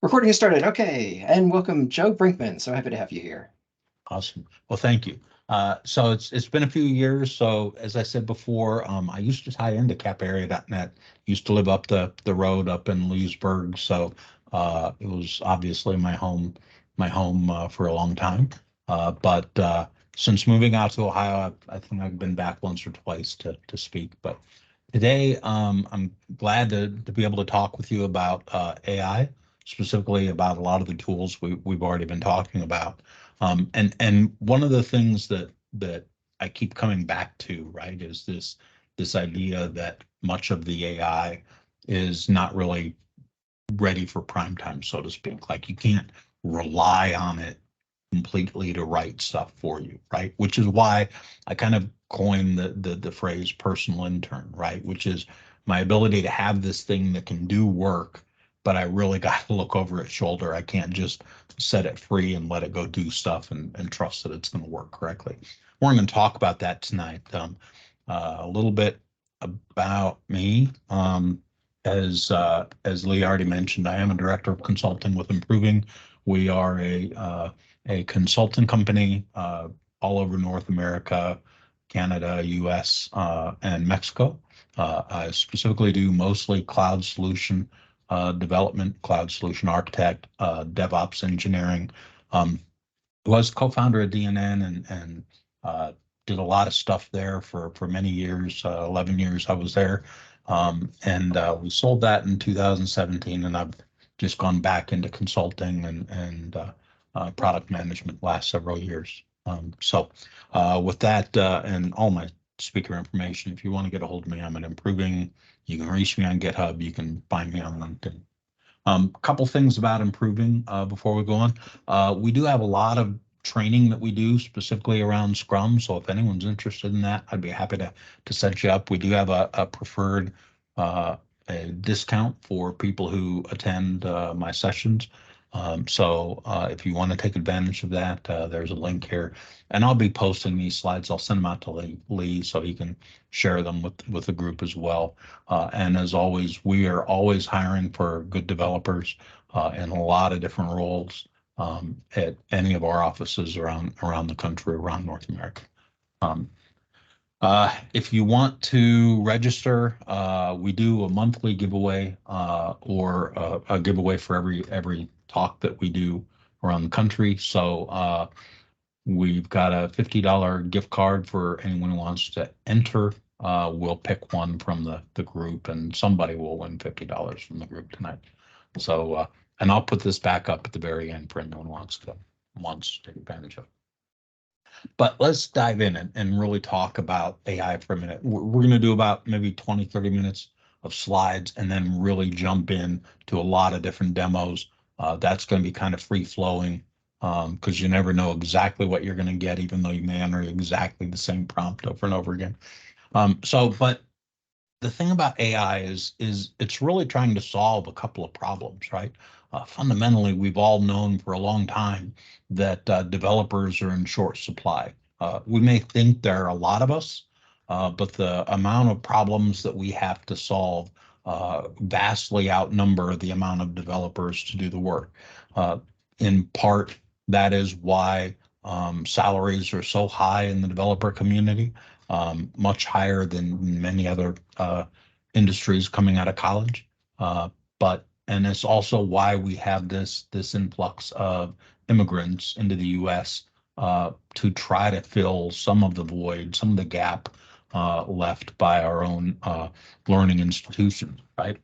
Recording has started. Okay, and welcome, Joe Brinkman. So happy to have you here. Awesome. Well, thank you. So it's been a few years. So as I said before, I used to tie into caparea.net. Used to live up the road up in Leesburg. So it was obviously my home for a long time. But since moving out to Ohio, I think I've been back once or twice to speak. But today, I'm glad to be able to talk with you about AI, specifically about a lot of the tools we've already been talking about. And one of the things that I keep coming back to, right, is this idea that much of the AI is not really ready for prime time, so to speak. Like you can't rely on it completely to write stuff for you, right? Which is why I kind of coined the phrase personal intern, right? Which is my ability to have this thing that can do work, but I really got to look over its shoulder. I can't just set it free and let it go do stuff and trust that it's going to work correctly. We're going to talk about that tonight. A little bit about me. As Lee already mentioned, I am a director of consulting with Improving. We are a consulting company all over North America, Canada, US, and Mexico. I specifically do mostly cloud solution development, cloud solution architect, DevOps engineering. Um, was co-founder of DNN and did a lot of stuff there for many years. 11 years I was there, and we sold that in 2017, and I've just gone back into consulting and product management last several years. With that and all my speaker information, if you want to get a hold of me, I'm at Improving. You can reach me on GitHub. You can find me on LinkedIn. Couple things about Improving before we go on. We do have a lot of training that we do specifically around Scrum. So if anyone's interested in that, I'd be happy to set you up. We do have a preferred a discount for people who attend my sessions. If you want to take advantage of that, there's a link here, and I'll be posting these slides. I'll send them out to Lee so he can share them with the group as well. And as always, we are always hiring for good developers in a lot of different roles at any of our offices around the country, around North America. Um, if you want to register, we do a monthly giveaway or a giveaway for every talk that we do around the country. So we've got a $50 gift card for anyone who wants to enter. We'll pick one from the group, and somebody will win $50 from the group tonight. So, and I'll put this back up at the very end for anyone who wants to take advantage of it. But let's dive in and really talk about AI for a minute. We're going to do about maybe 20, 30 minutes of slides and then really jump in to a lot of different demos. That's going to be kind of free flowing because you never know exactly what you're going to get, even though you may enter exactly the same prompt over and over again. But the thing about AI is it's really trying to solve a couple of problems, right? Fundamentally, we've all known for a long time that developers are in short supply. We may think there are a lot of us, but the amount of problems that we have to solve vastly outnumber the amount of developers to do the work. In part, that is why salaries are so high in the developer community, much higher than many other industries coming out of college. And it's also why we have this influx of immigrants into the U.S. To try to fill some of the void, some of the gap left by our own learning institutions, right?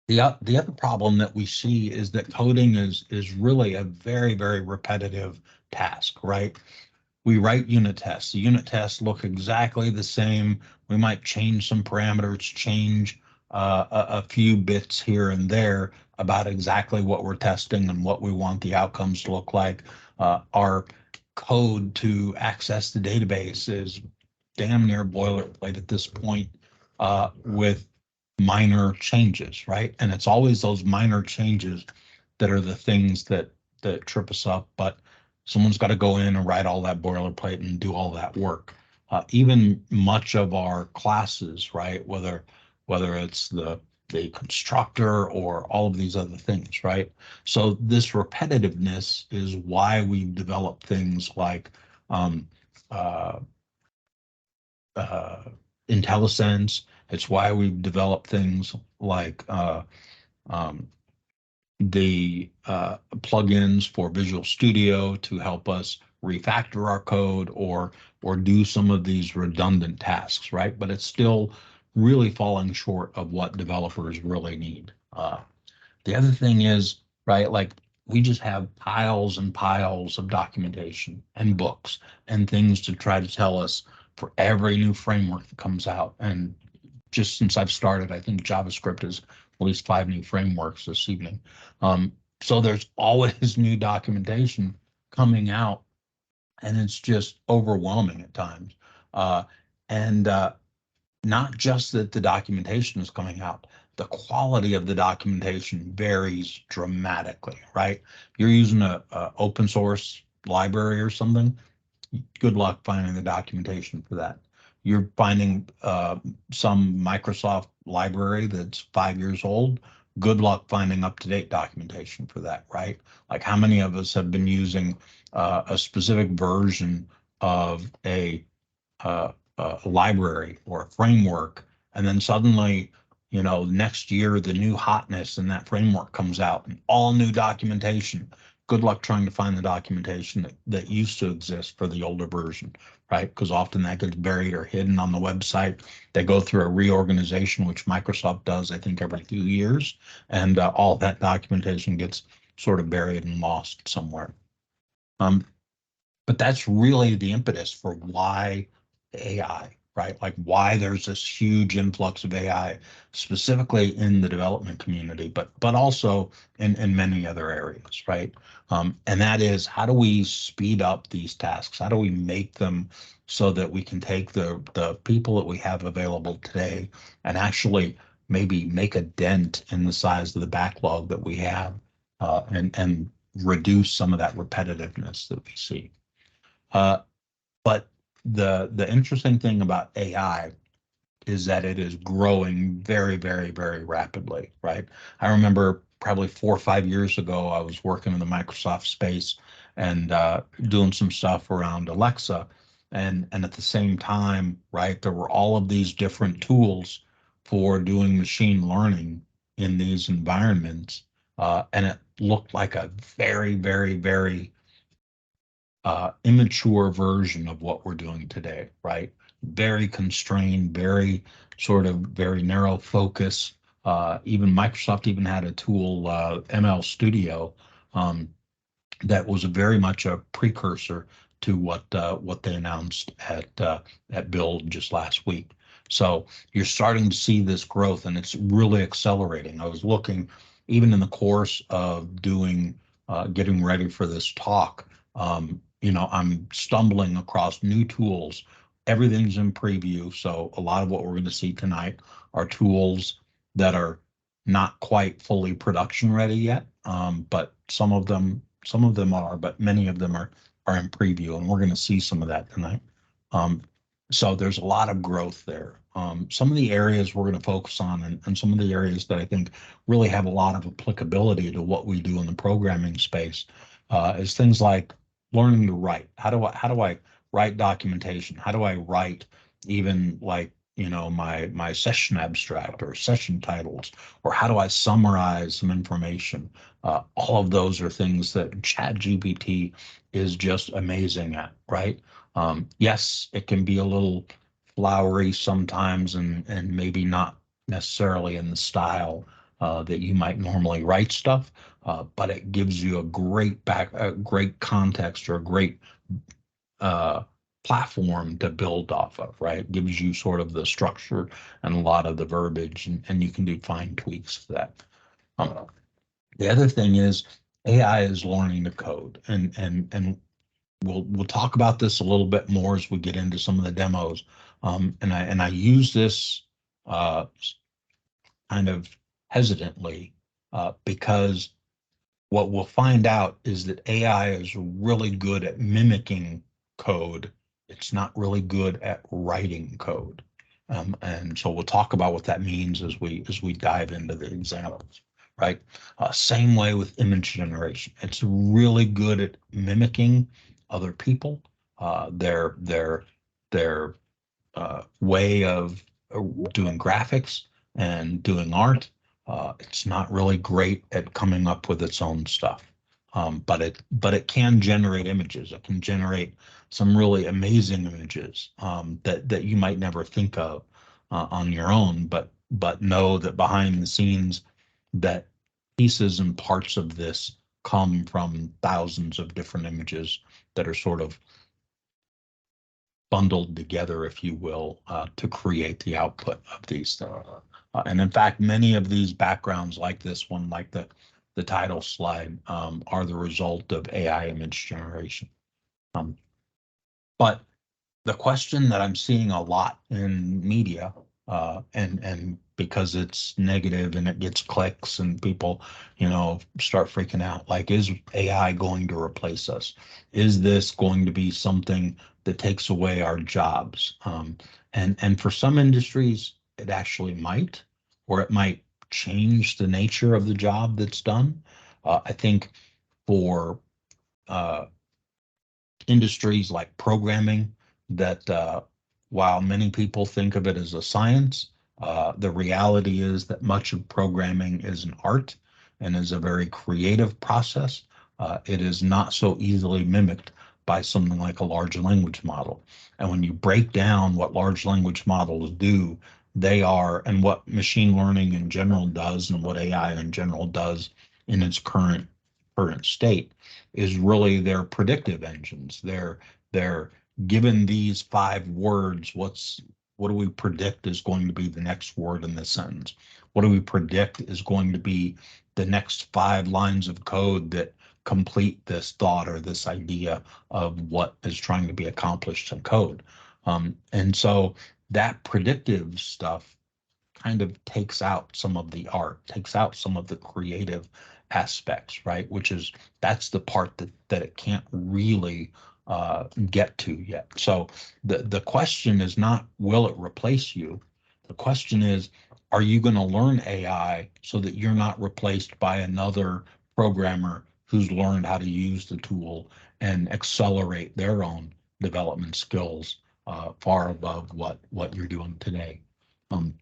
The other problem that we see is that coding is really a very, very repetitive task, right? We write unit tests. The unit tests look exactly the same. We might change some parameters, change a few bits here and there about exactly what we're testing and what we want the outcomes to look like. Our code to access the database is damn near boilerplate at this point with minor changes, right? And it's always those minor changes that are the things that trip us up. But someone's got to go in and write all that boilerplate and do all that work. Even much of our classes, right? Whether it's the the constructor or all of these other things, right? So this repetitiveness is why we've developed things like um, uh, uh, IntelliSense. It's why we've developed things like um, the plugins for Visual Studio to help us refactor our code or do some of these redundant tasks, right? But it's still really falling short of what developers really need. The other thing is, right, like we just have piles and piles of documentation and books and things to try to tell us for every new framework that comes out. And just since I've started, I think JavaScript is at least 5 new frameworks this evening. Um, so there's always new documentation coming out, and it's just overwhelming at times. And Not just that the documentation is coming out, the quality of the documentation varies dramatically, right? You're using a open source library or something, good luck finding the documentation for that. You're finding some Microsoft library that's 5 years old. Good luck finding up-to-date documentation for that, right? Like how many of us have been using a specific version of uh, a library or a framework, and then suddenly, next year the new hotness in that framework comes out and all new documentation. Good luck trying to find the documentation that used to exist for the older version, right? Because often that gets buried or hidden on the website. They go through a reorganization, which Microsoft does, I think, every few years, and all that documentation gets sort of buried and lost somewhere. Um, but that's really the impetus for why AI, right? Like why there's this huge influx of AI, specifically in the development community, but also in many other areas, right? And that is, how do we speed up these tasks? How do we make them so that we can take the people that we have available today and actually maybe make a dent in the size of the backlog that we have, and reduce some of that repetitiveness that we see. Uh, but the interesting thing about AI is that it is growing very, very, very rapidly, right? I remember probably 4 or 5 years ago, I was working in the Microsoft space and doing some stuff around Alexa, and at the same time, right, there were all of these different tools for doing machine learning in these environments, and it looked like a very, very, very immature version of what we're doing today, right? Very constrained, very sort of very narrow focus. Even Microsoft even had a tool, ML Studio, um, that was very much a precursor to what they announced at Build just last week. So you're starting to see this growth, and it's really accelerating. I was looking, even in the course of doing getting ready for this talk. I'm stumbling across new tools. Everything's in preview, so a lot of what we're going to see tonight are tools that are not quite fully production ready yet, but some of them are, but many of them are in preview, and we're going to see some of that tonight. Um, so there's a lot of growth there. Some of the areas we're going to focus on, and some of the areas that I think really have a lot of applicability to what we do in the programming space, is things like learning to write. How do I write documentation? How do I write even like my session abstract or session titles, or how do I summarize some information? All of those are things that ChatGPT is just amazing at, right? Yes, it can be a little flowery sometimes, and maybe not necessarily in the style that you might normally write stuff, but it gives you a great context, or a great uh, platform to build off of, right? Gives you sort of the structure and a lot of the verbiage, and you can do fine tweaks to that. Um, the other thing is AI is learning to code, and we'll talk about this a little bit more as we get into some of the demos. And I use this uh, kind of hesitantly, because what we'll find out is that AI is really good at mimicking code. It's not really good at writing code. And so we'll talk about what that means as we dive into the examples, right? Same way with image generation. It's really good at mimicking other people, their way of doing graphics and doing art. It's not really great at coming up with its own stuff, but it can generate images. It can generate some really amazing images that you might never think of on your own, but know that behind the scenes that pieces and parts of this come from thousands of different images that are sort of bundled together, if you will, to create the output of these things. And in fact, many of these backgrounds, like this one, like the title slide, are the result of AI image generation. Um, but the question that I'm seeing a lot in media, and because it's negative and it gets clicks and people, start freaking out, like, is AI going to replace us? Is this going to be something that takes away our jobs? And for some industries, it actually might, or it might change the nature of the job that's done. I think for uh, industries like programming that while many people think of it as a science, the reality is that much of programming is an art and is a very creative process. It is not so easily mimicked by something like a large language model. And when you break down what large language models do, they are, and what machine learning in general does, and what AI in general does in its current state, is really their predictive engines. They're given these 5 words. What do we predict is going to be the next word in the sentence? What do we predict is going to be the next 5 lines of code that complete this thought or this idea of what is trying to be accomplished in code? And so that predictive stuff kind of takes out some of the art, takes out some of the creative aspects, right? That's the part that it can't really get to yet. So the question is not, will it replace you? The question is, are you going to learn AI so that you're not replaced by another programmer who's learned how to use the tool and accelerate their own development skills far above what you're doing today? Um,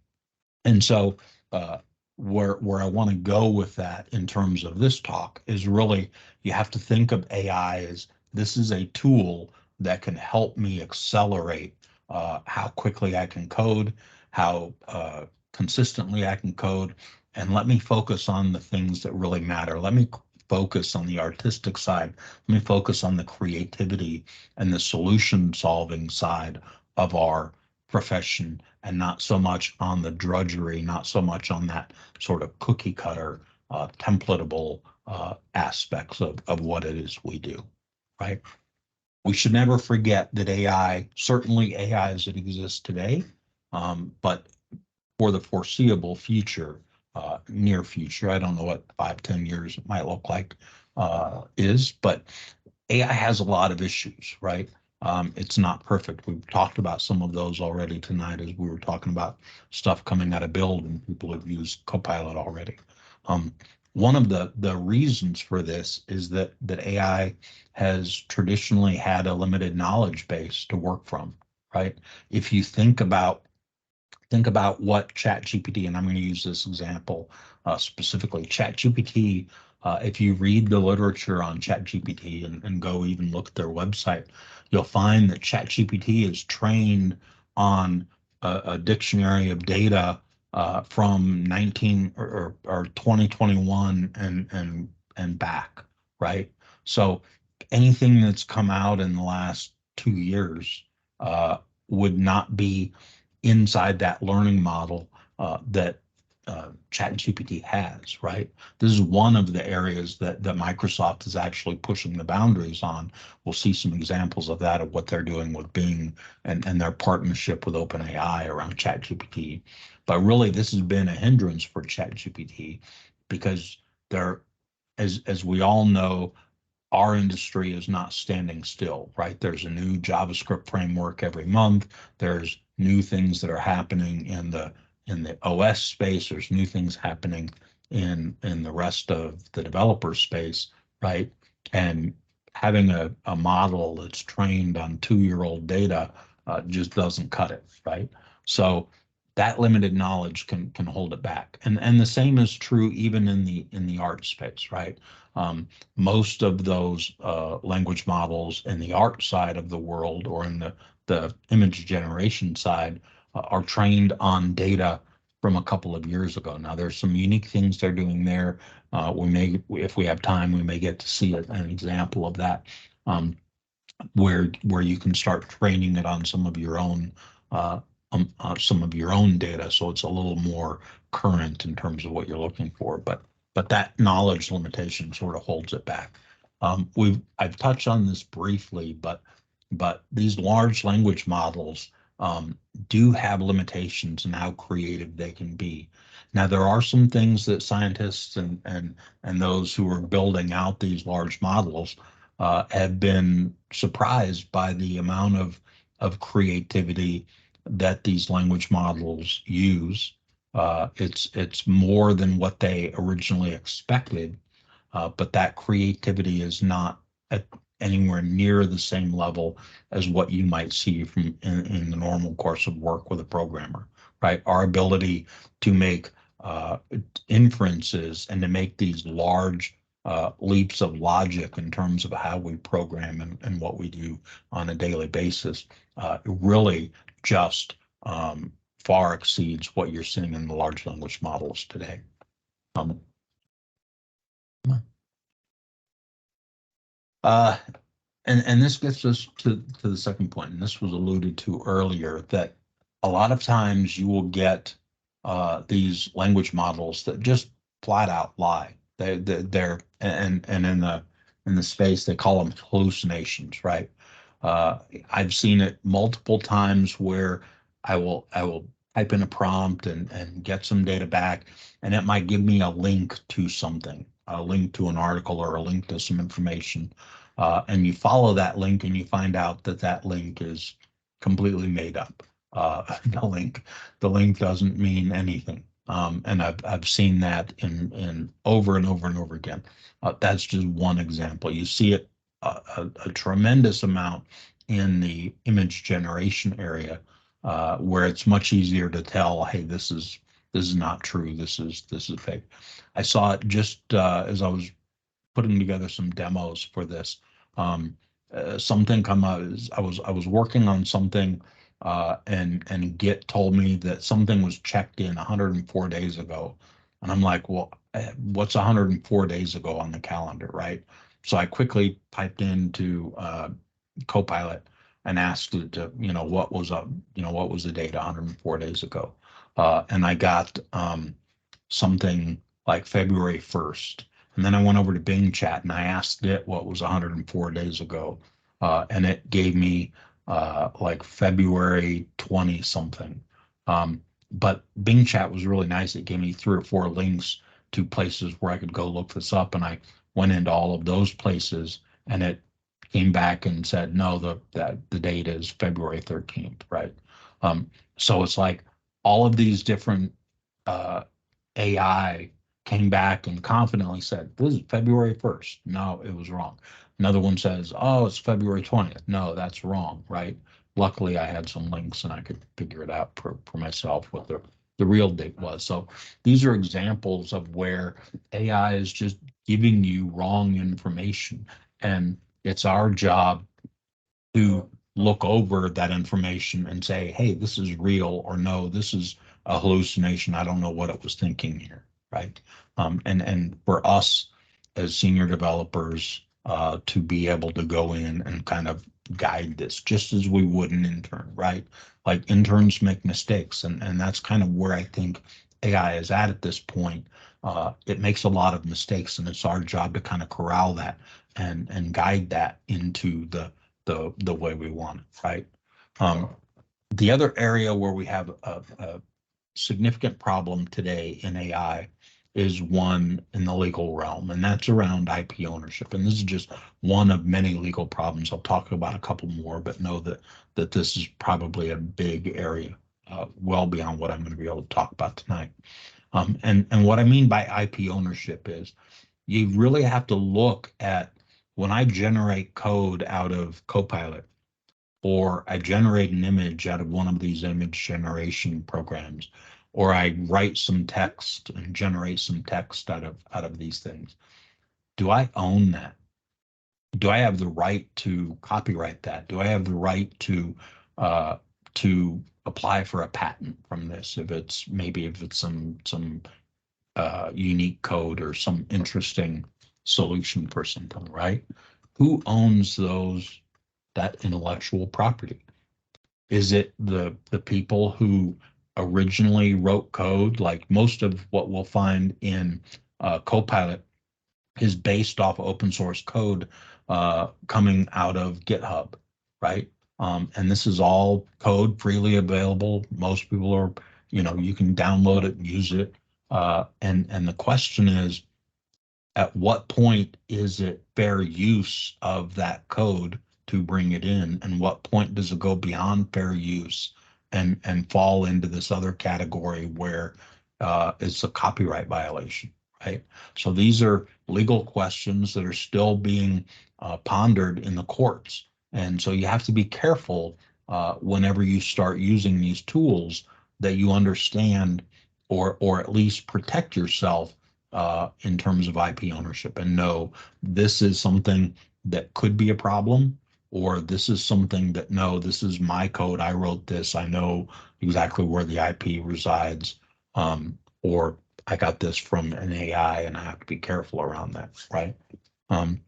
and so, uh, where I want to go with that in terms of this talk is really, you have to think of AI as, this is a tool that can help me accelerate how quickly I can code, how consistently I can code, and let me focus on the things that really matter. Let me focus on the artistic side. Let me focus on the creativity and the solution solving side of our profession, and not so much on the drudgery, not so much on that sort of cookie cutter, templatable aspects of what it is we do, right? We should never forget that AI, certainly AI as it exists today, but for the foreseeable future, near future, I don't know what 5, 10 years it might look like, but AI has a lot of issues, right? It's not perfect. We've talked about some of those already tonight as we were talking about stuff coming out of build, and people have used Copilot already. Um, One of the reasons for this is that AI has traditionally had a limited knowledge base to work from, right? If you think about what ChatGPT, and I'm going to use this example specifically. ChatGPT, if you read the literature on ChatGPT and go even look at their website, you'll find that ChatGPT is trained on a dictionary of data from 19 or 2021 and back, right? So anything that's come out in the last 2 years would not be inside that learning model that ChatGPT has, right? This is one of the areas that Microsoft is actually pushing the boundaries on. We'll see some examples of that, of what they're doing with Bing and their partnership with OpenAI around ChatGPT. But really, this has been a hindrance for ChatGPT because there, as we all know, our industry is not standing still, right? There's a new JavaScript framework every month. There's new things that are happening in the OS space. There's new things happening in the rest of the developer space, right? And having a model that's trained on 2-year-old data just doesn't cut it, right? So that limited knowledge can hold it back. And the same is true even in the art space, right? Most of those language models in the art side of the world or in the image generation side are trained on data from a couple of years ago. Now, there's some unique things they're doing there. If we have time, we may get to see an example of that, where you can start training it on some of your own data, so it's a little more current in terms of what you're looking for. But that knowledge limitation sort of holds it back. I've touched on this briefly, but these large language models do have limitations in how creative they can be. Now, there are some things that scientists and those who are building out these large models have been surprised by the amount of creativity that these language models use. It's more than what they originally expected, but that creativity is not at anywhere near the same level as what you might see from in the normal course of work with a programmer, right? Our ability to make inferences and to make these large leaps of logic in terms of how we program and what we do on a daily basis really just far exceeds what you're seeing in the large language models today. And this gets us to the second point, and this was alluded to earlier, that a lot of times you will get these language models that just flat out lie. They're and in the space they call them hallucinations, right? I've seen it multiple times where I will type in a prompt and get some data back, and it might give me a link to something, a link to an article or a link to some information. And you follow that link and you find out that that link is completely made up. The link doesn't mean anything. And I've seen that in over and over and over again. That's just one example. You see it a tremendous amount in the image generation area, where it's much easier to tell, hey, this is not true. This is fake. I saw it just as I was putting together some demos for this. Something come out. I was working on something, and Git told me that something was checked in 104 days ago, and I'm like, well, what's 104 days ago on the calendar, right? So I quickly typed into Copilot and asked it to, what was the date 104 days ago, and I got something like February 1st. And then I went over to Bing Chat and I asked it what was 104 days ago. And it gave me like February 20 something. But Bing Chat was really nice. It gave me 3 or 4 links to places where I could go look this up. And I went into all of those places and it came back and said, no, the date is February 13th, right? So it's like all of these different AI came back and confidently said, this is February 1st. No, it was wrong. Another one says, oh, it's February 20th. No, that's wrong, right? Luckily, I had some links and I could figure it out for myself what the real date was. So these are examples of where AI is just giving you wrong information. And it's our job to look over that information and say, hey, this is real, or no, this is a hallucination. I don't know what it was thinking here, right? And for us as senior developers to be able to go in and kind of guide this, just as we would an intern, right? Like interns make mistakes, and that's kind of where I think AI is at this point. It makes a lot of mistakes, and it's our job to kind of corral that and guide that into the way we want it, right? The other area where we have a significant problem today in AI is one in the legal realm, and that's around IP ownership. And this is just one of many legal problems. I'll talk about a couple more, but know that this is probably a big area, well beyond what I'm going to be able to talk about tonight. And what I mean by IP ownership is you really have to look at when I generate code out of Copilot, or I generate an image out of one of these image generation programs, or I write some text and generate some text out of these things. Do I own that? Do I have the right to copyright that? Do I have the right to apply for a patent from this if it's some unique code or some interesting solution for something, right? Who owns that intellectual property? Is it the people who originally wrote code? Like most of what we'll find in Copilot is based off open source code coming out of GitHub, right? And this is all code freely available. Most people are, you can download it and use it. And the question is, at what point is it fair use of that code to bring it in, and what point does it go beyond fair use and fall into this other category where it's a copyright violation, right? So these are legal questions that are still being pondered in the courts, and so you have to be careful whenever you start using these tools that you understand or at least protect yourself in terms of IP ownership, and know this is something that could be a problem, or this is something that, no, this is my code. I wrote this. I know exactly where the IP resides, or I got this from an AI and I have to be careful around that, right? Um,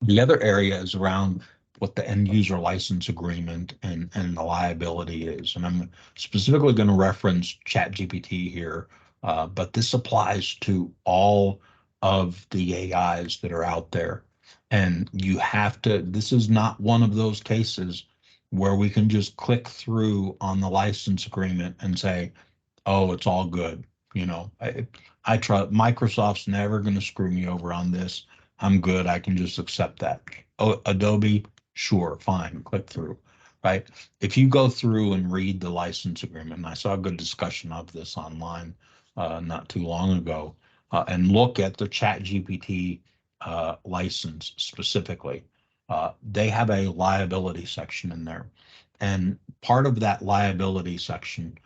the other area is around what the end user license agreement and the liability is. And I'm specifically going to reference ChatGPT here, but this applies to all of the AIs that are out there. And you have to, this is not one of those cases where we can just click through on the license agreement and say, oh, it's all good. I try, Microsoft's never going to screw me over on this. I'm good. I can just accept that. Oh, Adobe, sure, fine, click through, right? If you go through and read the license agreement, and I saw a good discussion of this online not too long ago, and look at the ChatGPT license specifically, they have a liability section in there. And part of that liability section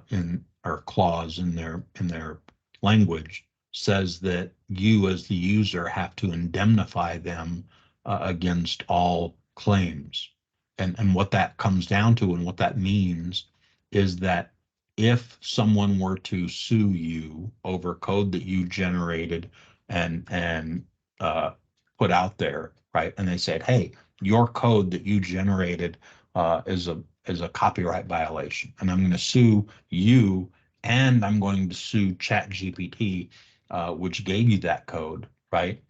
in or clause in their language says that you as the user have to indemnify them against all claims. And what that comes down to and what that means is that if someone were to sue you over code that you generated and put out there, right? And they said, hey, your code that you generated is a copyright violation, and I'm going to sue you, and I'm going to sue ChatGPT, which gave you that code, right?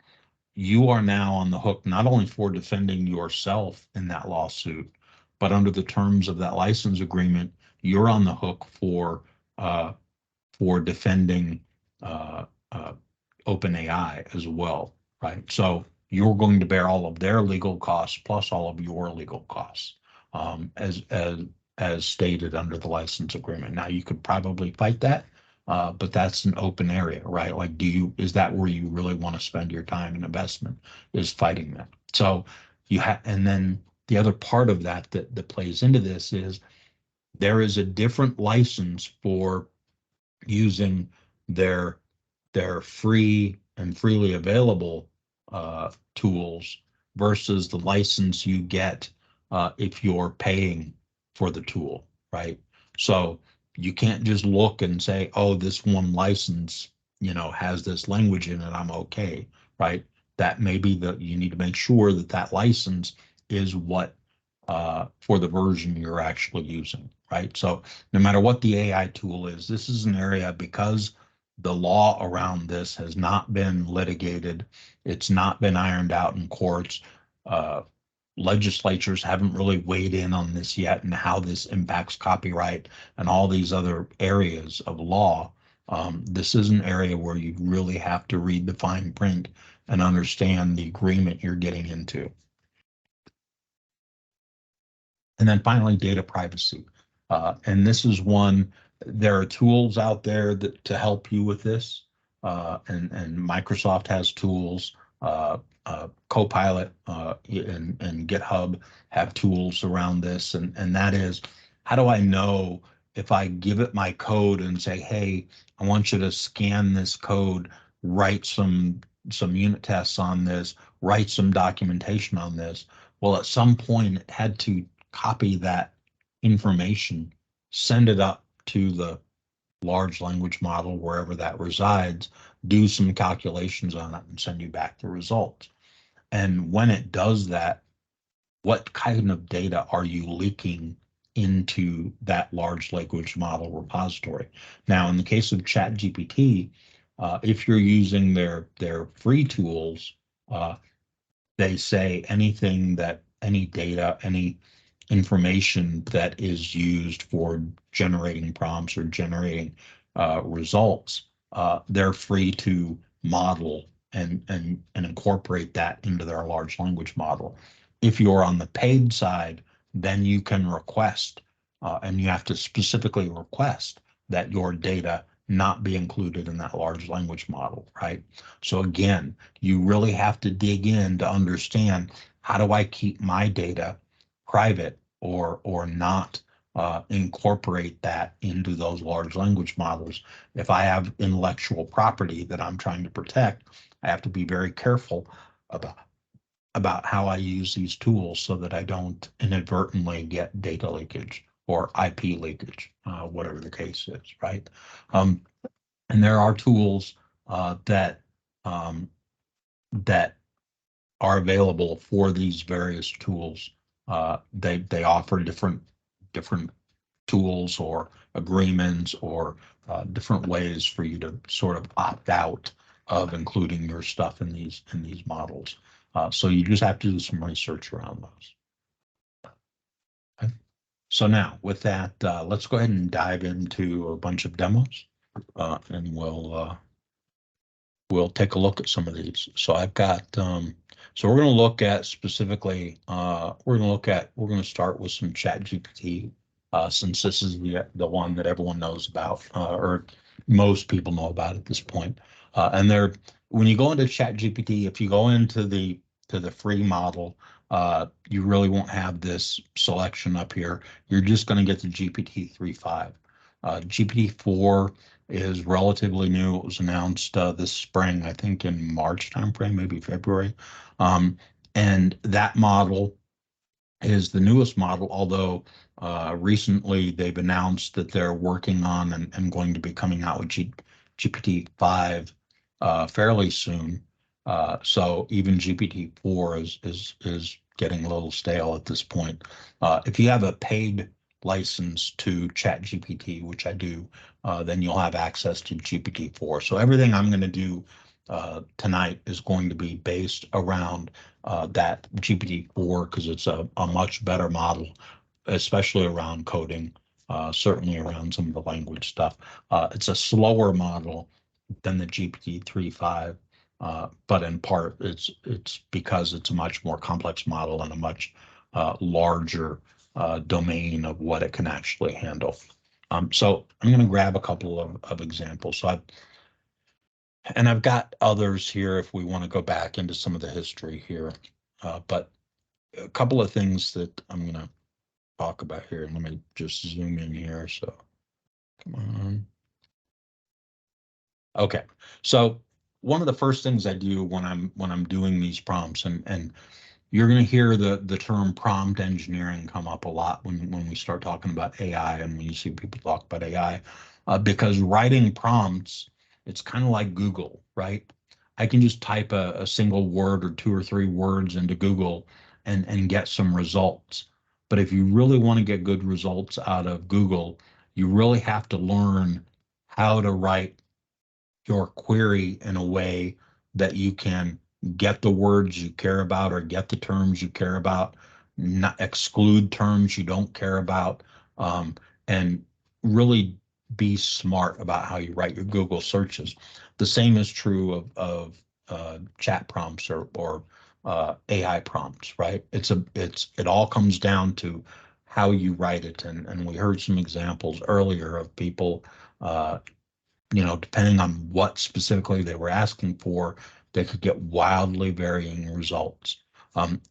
You are now on the hook not only for defending yourself in that lawsuit, but under the terms of that license agreement, you're on the hook uh, for defending uh, uh, OpenAI as well, right? So you're going to bear all of their legal costs plus all of your legal costs, as stated under the license agreement. Now you could probably fight that, but that's an open area, right? Like, is that where you really want to spend your time and investment, is fighting that? So and then the other part of that plays into this is there is a different license for using their free and freely available tools versus the license you get if you're paying for the tool, right? So you can't just look and say, oh, this one license, has this language in it, I'm okay, right? That may be that you need to make sure that that license is what for the version you're actually using, right? So no matter what the AI tool is, this is an area, because the law around this has not been litigated. It's not been ironed out in courts. Uh, Legislatures haven't really weighed in on this yet and how this impacts copyright and all these other areas of law. This is an area where you really have to read the fine print and understand the agreement you're getting into. And then finally, data privacy. And this is one, there are tools out there that to help you with this. And Microsoft has tools, Copilot and GitHub have tools around this. And that is, how do I know if I give it my code and say, hey, I want you to scan this code, write some unit tests on this, write some documentation on this. Well, at some point it had to copy that information, send it up to the large language model, wherever that resides, do some calculations on it and send you back the results. And when it does that, what kind of data are you leaking into that large language model repository? Now, in the case of ChatGPT, if you're using their free tools, they say anything that any data, any information that is used for generating prompts or generating results, they're free to model and incorporate that into their large language model. If you're on the paid side, then you can request, and you have to specifically request that your data not be included in that large language model, right? So again, you really have to dig in to understand, how do I keep my data private or not incorporate that into those large language models? If I have intellectual property that I'm trying to protect, I have to be very careful about how I use these tools so that I don't inadvertently get data leakage or IP leakage, whatever the case is, right? And there are tools that that are available for these various tools. They offer different tools or agreements or different ways for you to sort of opt out of including your stuff in these models. So you just have to do some research around those. Okay. So now with that, let's go ahead and dive into a bunch of demos, and we'll take a look at some of these. So I've got, so we're going to look at specifically, we're going to start with some ChatGPT, since this is the one that everyone knows about, or most people know about at this point. And there, when you go into ChatGPT, if you go into the free model, you really won't have this selection up here. You're just going to get the GPT 3.5. GPT-4 is relatively new. It was announced this spring, I think in March timeframe, maybe February. And that model is the newest model, although recently they've announced that they're working on and going to be coming out with GPT-5 fairly soon. So even GPT-4 is getting a little stale at this point. If you have a paid license to ChatGPT, which I do, then you'll have access to GPT-4. So everything I'm going to do tonight is going to be based around that GPT-4, because it's a much better model, especially around coding, certainly around some of the language stuff. It's a slower model than the GPT 3.5, but in part it's because it's a much more complex model and a much larger domain of what it can actually handle. So I'm going to grab a couple of examples. So I've got others here if we want to go back into some of the history here, but a couple of things that I'm going to talk about here. Let me just zoom in here. So come on. Okay, so one of the first things I do when I'm doing these prompts, and you're going to hear the term prompt engineering come up a lot when we start talking about AI and when you see people talk about AI, because writing prompts, it's kind of like Google, right? I can just type a single word or two or three words into Google and get some results. But if you really want to get good results out of Google, you really have to learn how to write your query in a way that you can get the words you care about or get the terms you care about, not exclude terms you don't care about, and really be smart about how you write your Google searches. The same is true of chat prompts or AI prompts, right? It all comes down to how you write it, and we heard some examples earlier of people, uh, depending on what specifically they were asking for, they could get wildly varying results.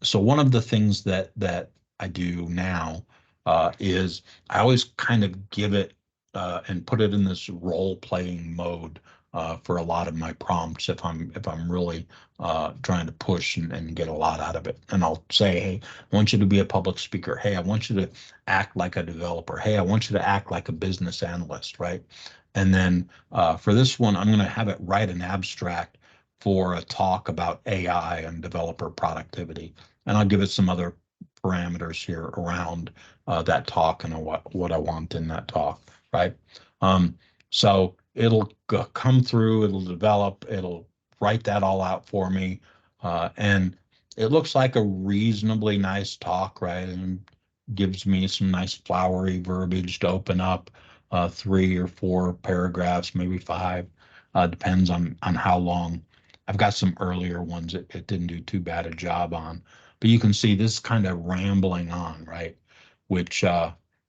So one of the things that I do now is I always kind of give it and put it in this role playing mode for a lot of my prompts if I'm really trying to push and get a lot out of it. And I'll say, hey, I want you to be a public speaker. Hey, I want you to act like a developer. Hey, I want you to act like a business analyst, right? And then for this one, I'm going to have it write an abstract for a talk about AI and developer productivity. And I'll give it some other parameters here around that talk and what I want in that talk, right? Um, so it'll come through, it'll develop, it'll write that all out for me. And it looks like a reasonably nice talk, right? And gives me some nice flowery verbiage to open up 3 or 4 paragraphs, maybe 5, depends on how long. I've got some earlier ones it didn't do too bad a job on, but you can see this kind of rambling on, right? Which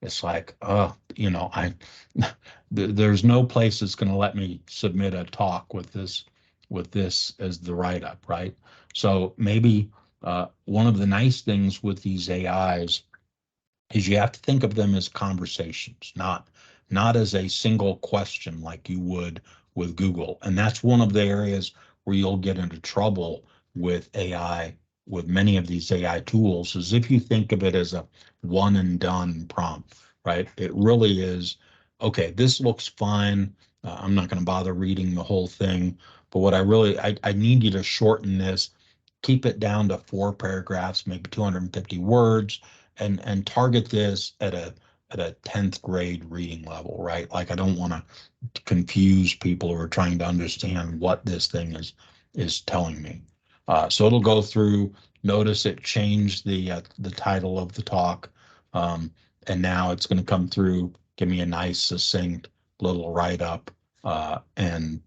it's like, I there's no place that's going to let me submit a talk with this as the write up, right? So maybe one of the nice things with these AIs is you have to think of them as conversations, not as a single question like you would with Google. And that's one of the areas where you'll get into trouble with AI, with many of these AI tools, is if you think of it as a one and done prompt, right? It really is, okay, this looks fine. I'm not going to bother reading the whole thing. But what I need you to shorten this, keep it down to 4 paragraphs, maybe 250 words, and target this at a 10th grade reading level, right? Like I don't want to confuse people who are trying to understand what this thing is telling me. So it'll go through. Notice it changed the title of the talk, and now it's going to come through, give me a nice succinct little write up, and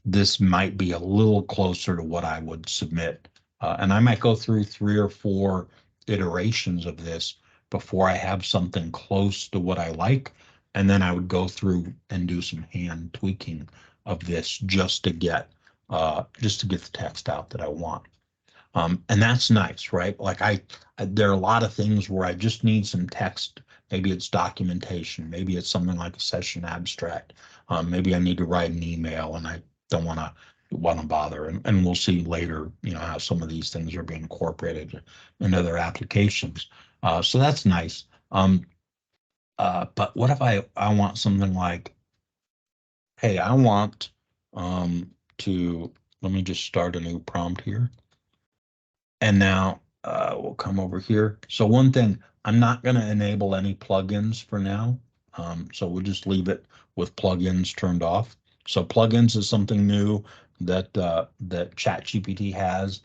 this might be a little closer to what I would submit. And I might go through 3 or 4 iterations of this before I have something close to what I like. And then I would go through and do some hand tweaking of this just to get the text out that I want. And that's nice, right? Like there are a lot of things where I just need some text. Maybe it's documentation. Maybe it's something like a session abstract. Maybe I need to write an email and I don't want to bother. And we'll see later, how some of these things are being incorporated into their applications. So that's nice. But what if I want something like, hey, I want to, let me just start a new prompt here. And now we'll come over here. So one thing, I'm not going to enable any plugins for now. So we'll just leave it with plugins turned off. So plugins is something new that ChatGPT has.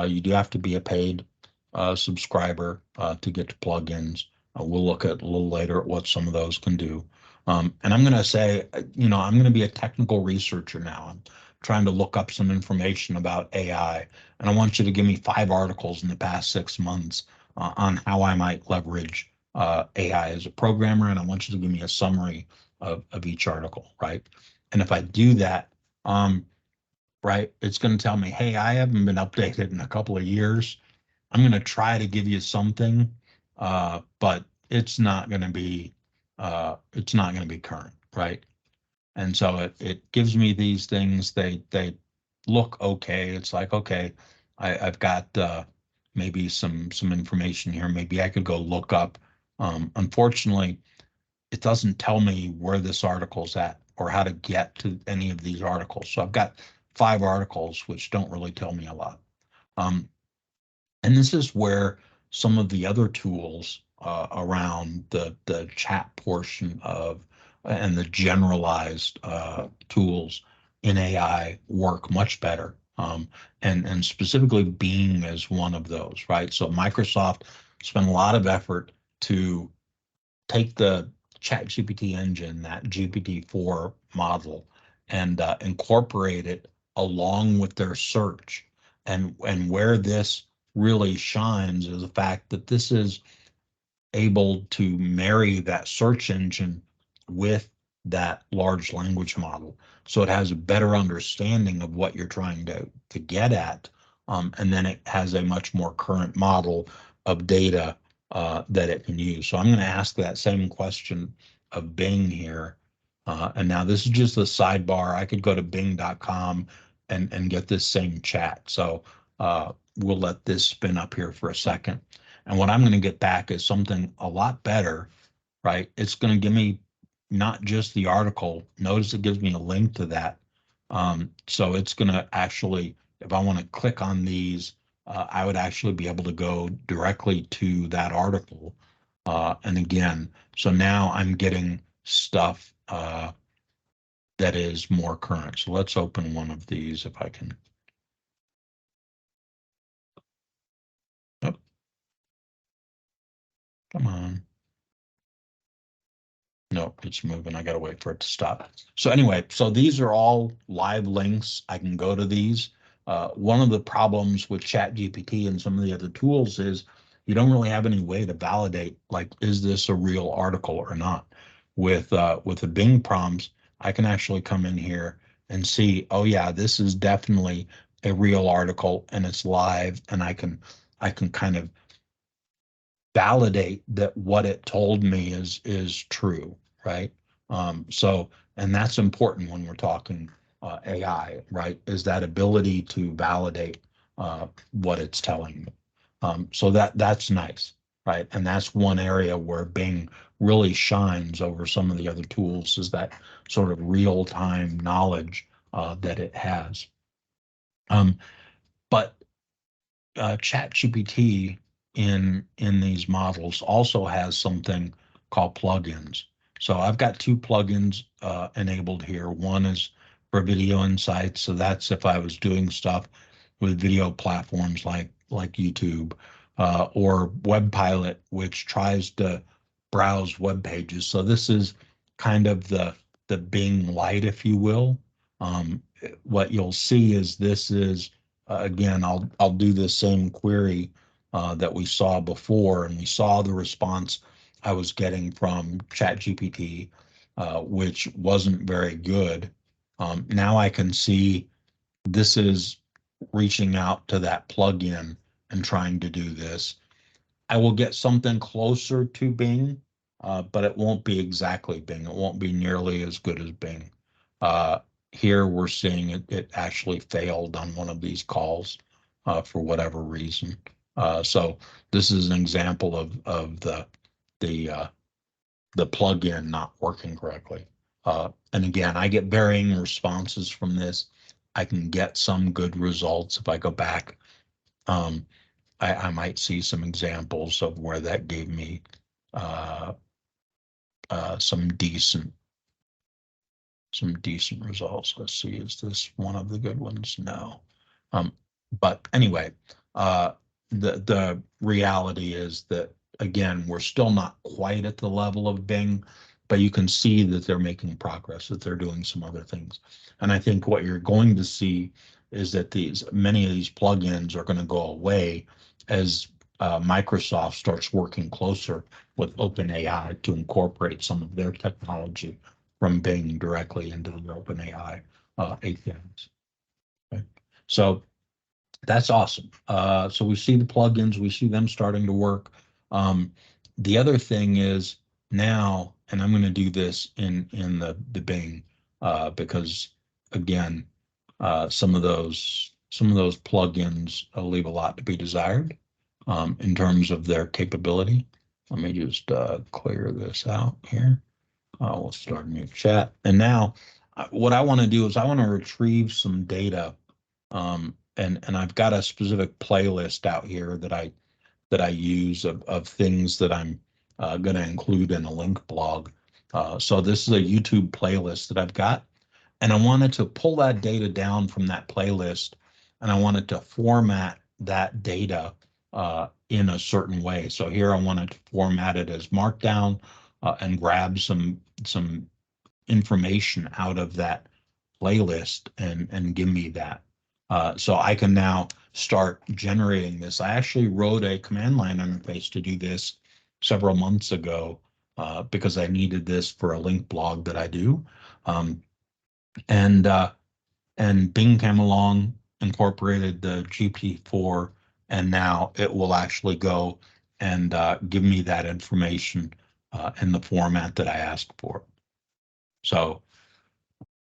You do have to be a paid subscriber to get to plugins. We'll look at a little later at what some of those can do. And I'm going to say, I'm going to be a technical researcher now. I'm trying to look up some information about AI, and I want you to give me 5 articles in the past 6 months on how I might leverage AI as a programmer, and I want you to give me a summary of each article, right? And if I do that, right, it's going to tell me, hey, I haven't been updated in a couple of years. I'm going to try to give you something, but it's not going to be current, right? And so it gives me these things. They look okay. It's like, okay, I've got maybe some information here. Maybe I could go look up. Unfortunately, it doesn't tell me where this article's at or how to get to any of these articles. So I've got 5 articles which don't really tell me a lot. Um, and this is where some of the other tools around the chat portion of and the generalized tools in AI work much better. And specifically Bing is one of those, right? So Microsoft spent a lot of effort to take the ChatGPT engine, that GPT-4 model, and incorporate it along with their search. And where this really shines is the fact that this is able to marry that search engine with that large language model. So it has a better understanding of what you're trying to get at. And then it has a much more current model of data that it can use. So I'm going to ask that same question of Bing here. And now this is just a sidebar. I could go to bing.com and get this same chat. So we'll let this spin up here for a second. And what I'm going to get back is something a lot better, right? It's going to give me not just the article. Notice it gives me a link to that. So it's going to actually, if I want to click on these, I would actually be able to go directly to that article. And again, so now I'm getting stuff that is more current. So let's open one of these if I can. Oh, come on. No, it's moving. I gotta wait for it to stop. So anyway, so these are all live links. I can go to these. One of the problems with ChatGPT and some of the other tools is you don't really have any way to validate, like, is this a real article or not? With the Bing prompts, I can actually come in here and see, oh yeah, this is definitely a real article and it's live, and I can kind of validate that what it told me is true, right? So, and that's important when we're talking AI, right? Is that ability to validate what it's telling me. So that's nice, right? And that's one area where Bing really shines over some of the other tools, is that sort of real-time knowledge that it has. But ChatGPT in these models also has something called plugins. So I've got two plugins enabled here. One is for video insights. So that's if I was doing stuff with video platforms like YouTube or Web Pilot, which tries to browse web pages. So this is kind of the Bing Lite, if you will. What you'll see is this is again, I'll do the same query that we saw before, and we saw the response I was getting from ChatGPT, which wasn't very good. Now I can see this is reaching out to that plugin and trying to do this. I will get something closer to Bing, but it won't be exactly Bing. It won't be nearly as good as Bing. Uh, Here we're seeing it actually failed on one of these calls for whatever reason. So this is an example of the the plugin not working correctly. And again, I get varying responses from this. I can get some good results if I go back. Um, I might see some examples of where that gave me uh, some decent results. Let's see, is this one of the good ones? No. Um, but anyway, the reality is that again, we're still not quite at the level of Bing, but you can see that they're making progress, that they're doing some other things. And I think what you're going to see is that many of these plugins are going to go away as Microsoft starts working closer with OpenAI to incorporate some of their technology from Bing directly into the OpenAI APIs. Okay. So that's awesome. So we see the plugins, we see them starting to work. The other thing is now, and I'm going to do this in the Bing because again, some of those plugins leave a lot to be desired in terms of their capability. Let me just clear this out here. We'll start a new chat. And now what I want to do is I want to retrieve some data. And I've got a specific playlist out here that I use of things that I'm going to include in a link blog. So this is a YouTube playlist that I've got, and I wanted to pull that data down from that playlist, and I wanted to format that data in a certain way. So here I wanted to format it as Markdown, and grab some information out of that playlist and give me that. So I can now start generating this. I actually wrote a command line interface to do this several months ago because I needed this for a link blog that I do. Um, and and Bing came along, incorporated the GPT-4, and now it will actually go and give me that information in the format that I asked for. So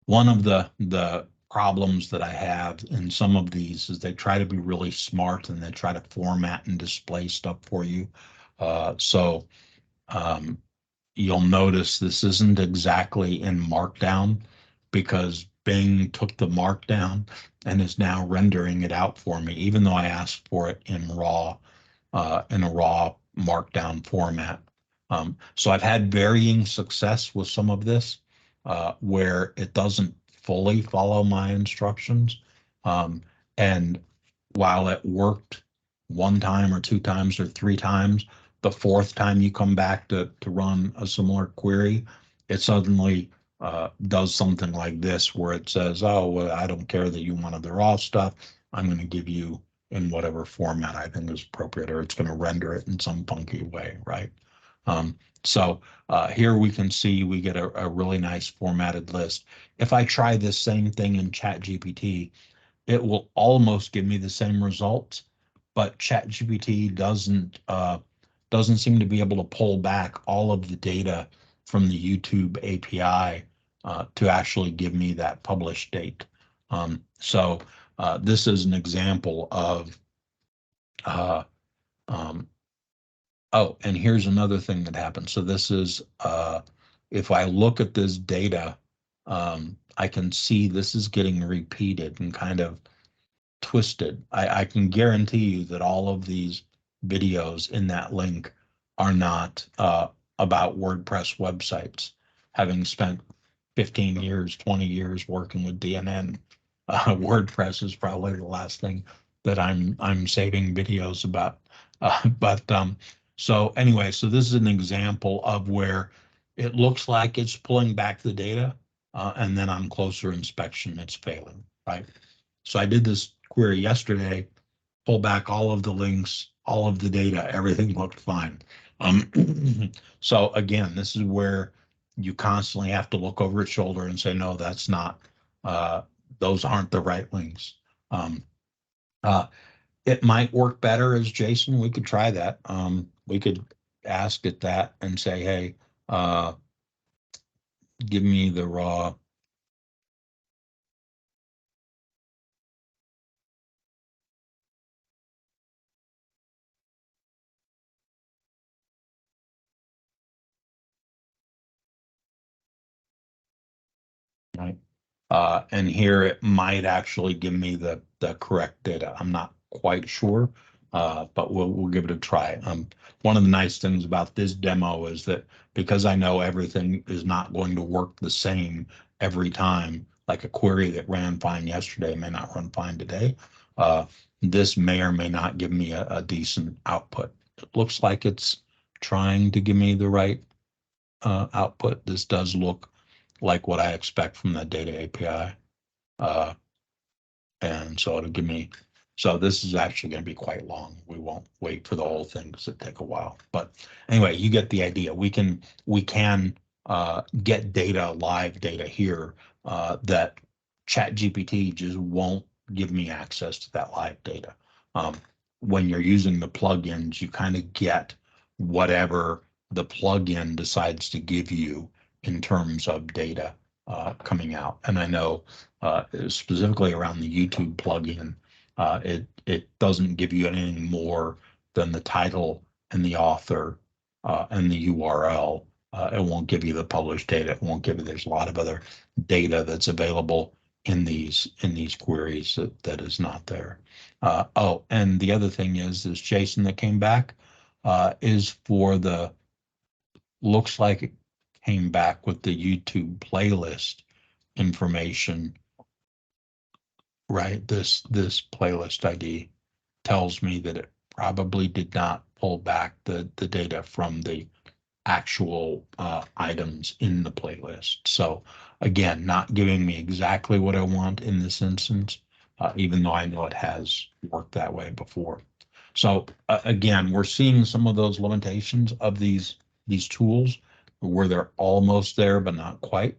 one of the problems that I have in some of these is they try to be really smart and they try to format and display stuff for you. So um, you'll notice this isn't exactly in Markdown because Bing took the Markdown and is now rendering it out for me, even though I asked for it in a raw Markdown format. So I've had varying success with some of this where it doesn't fully follow my instructions. Um, and while it worked one time or two times or three times, the fourth time you come back to run a similar query, it suddenly does something like this where it says, oh, well, I don't care that you wanted the raw stuff. I'm going to give you in whatever format I think is appropriate, or it's going to render it in some funky way, right? Um, so here we can see we get a really nice formatted list. If I try this same thing in ChatGPT, it will almost give me the same results, but ChatGPT doesn't seem to be able to pull back all of the data from the YouTube API to actually give me that published date. So this is an example of uh, um, oh, and here's another thing that happens. So this is if I look at this data, I can see this is getting repeated and kind of twisted. I can guarantee you that all of these videos in that link are not about WordPress websites. Having spent 15 years, 20 years working with DNN, WordPress is probably the last thing that I'm saving videos about. But so anyway, so this is an example of where it looks like it's pulling back the data, and then on closer inspection, it's failing, right? So I did this query yesterday, pull back all of the links, all of the data, everything looked fine. So again, this is where you constantly have to look over its shoulder and say, no, that's not, uh, those aren't the right links. Um, uh, it might work better as JSON. We could try that. We could ask it that and say, hey, give me the raw. Right? And here it might actually give me the correct data. I'm not quite sure, but we'll give it a try. One of the nice things about this demo is that because I know everything is not going to work the same every time, like a query that ran fine yesterday may not run fine today. This may or may not give me a decent output. It looks like it's trying to give me the right output. This does look like what I expect from the data API. Uh, and so it'll give me, so this is actually going to be quite long. We won't wait for the whole thing because it take a while. But anyway, you get the idea. We can get data, live data here that ChatGPT just won't give me access to that live data. Um, when you're using the plugins, you kind of get whatever the plugin decides to give you in terms of data coming out. And I know specifically around the YouTube plugin, it doesn't give you anything more than the title and the author and the URL. It won't give you the published data. It won't give you. There's a lot of other data that's available in these queries that is not there. Oh, and the other thing is this JSON that came back is for the looks like it came back with the YouTube playlist information, right? This playlist ID tells me that it probably did not pull back the data from the actual items in the playlist. So again, not giving me exactly what I want in this instance, even though I know it has worked that way before. So again, we're seeing some of those limitations of these tools where they're almost there, but not quite.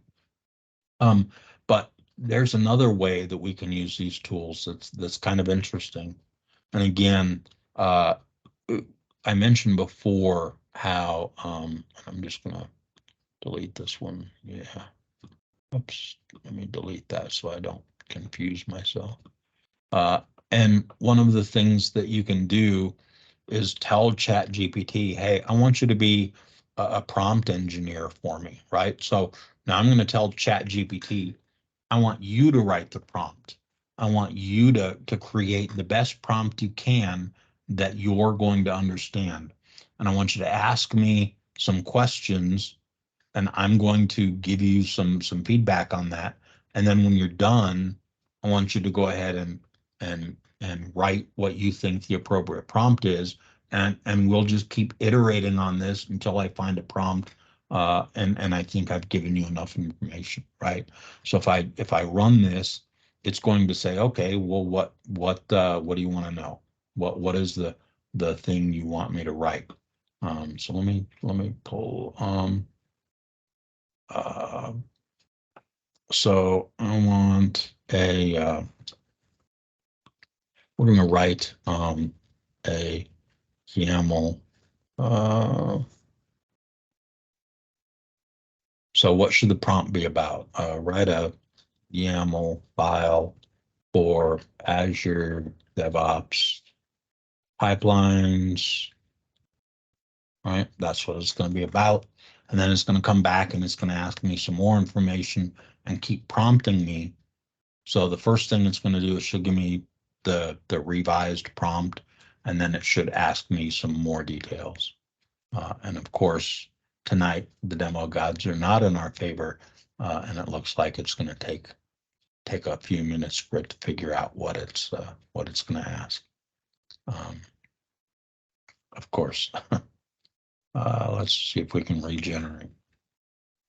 But there's another way that we can use these tools that's kind of interesting. And again, uh, I mentioned before how I'm just gonna delete this one. Yeah. Oops. Let me delete that so I don't confuse myself. Uh, and one of the things that you can do is tell ChatGPT, hey, I want you to be a prompt engineer for me, right? So now I'm going to tell ChatGPT, I want you to write the prompt. I want you to create the best prompt you can that you're going to understand. And I want you to ask me some questions and I'm going to give you some feedback on that. And then when you're done, I want you to go ahead and write what you think the appropriate prompt is, and we'll just keep iterating on this until I find a prompt. And I think I've given you enough information, right? So if I run this, it's going to say, okay, well, what do you want to know? What is the thing you want me to write? So let me pull. Uh, so I want we're going to write a YAML. Uh, so what should the prompt be about? Write a YAML file for Azure DevOps pipelines, right? That's what it's going to be about. And then it's going to come back and it's going to ask me some more information and keep prompting me. So the first thing it's going to do is should give me the revised prompt, and then it should ask me some more details. And of course, tonight the demo gods are not in our favor, and it looks like it's going to take a few minutes for it to figure out what it's going to ask. Um, of course, let's see if we can regenerate.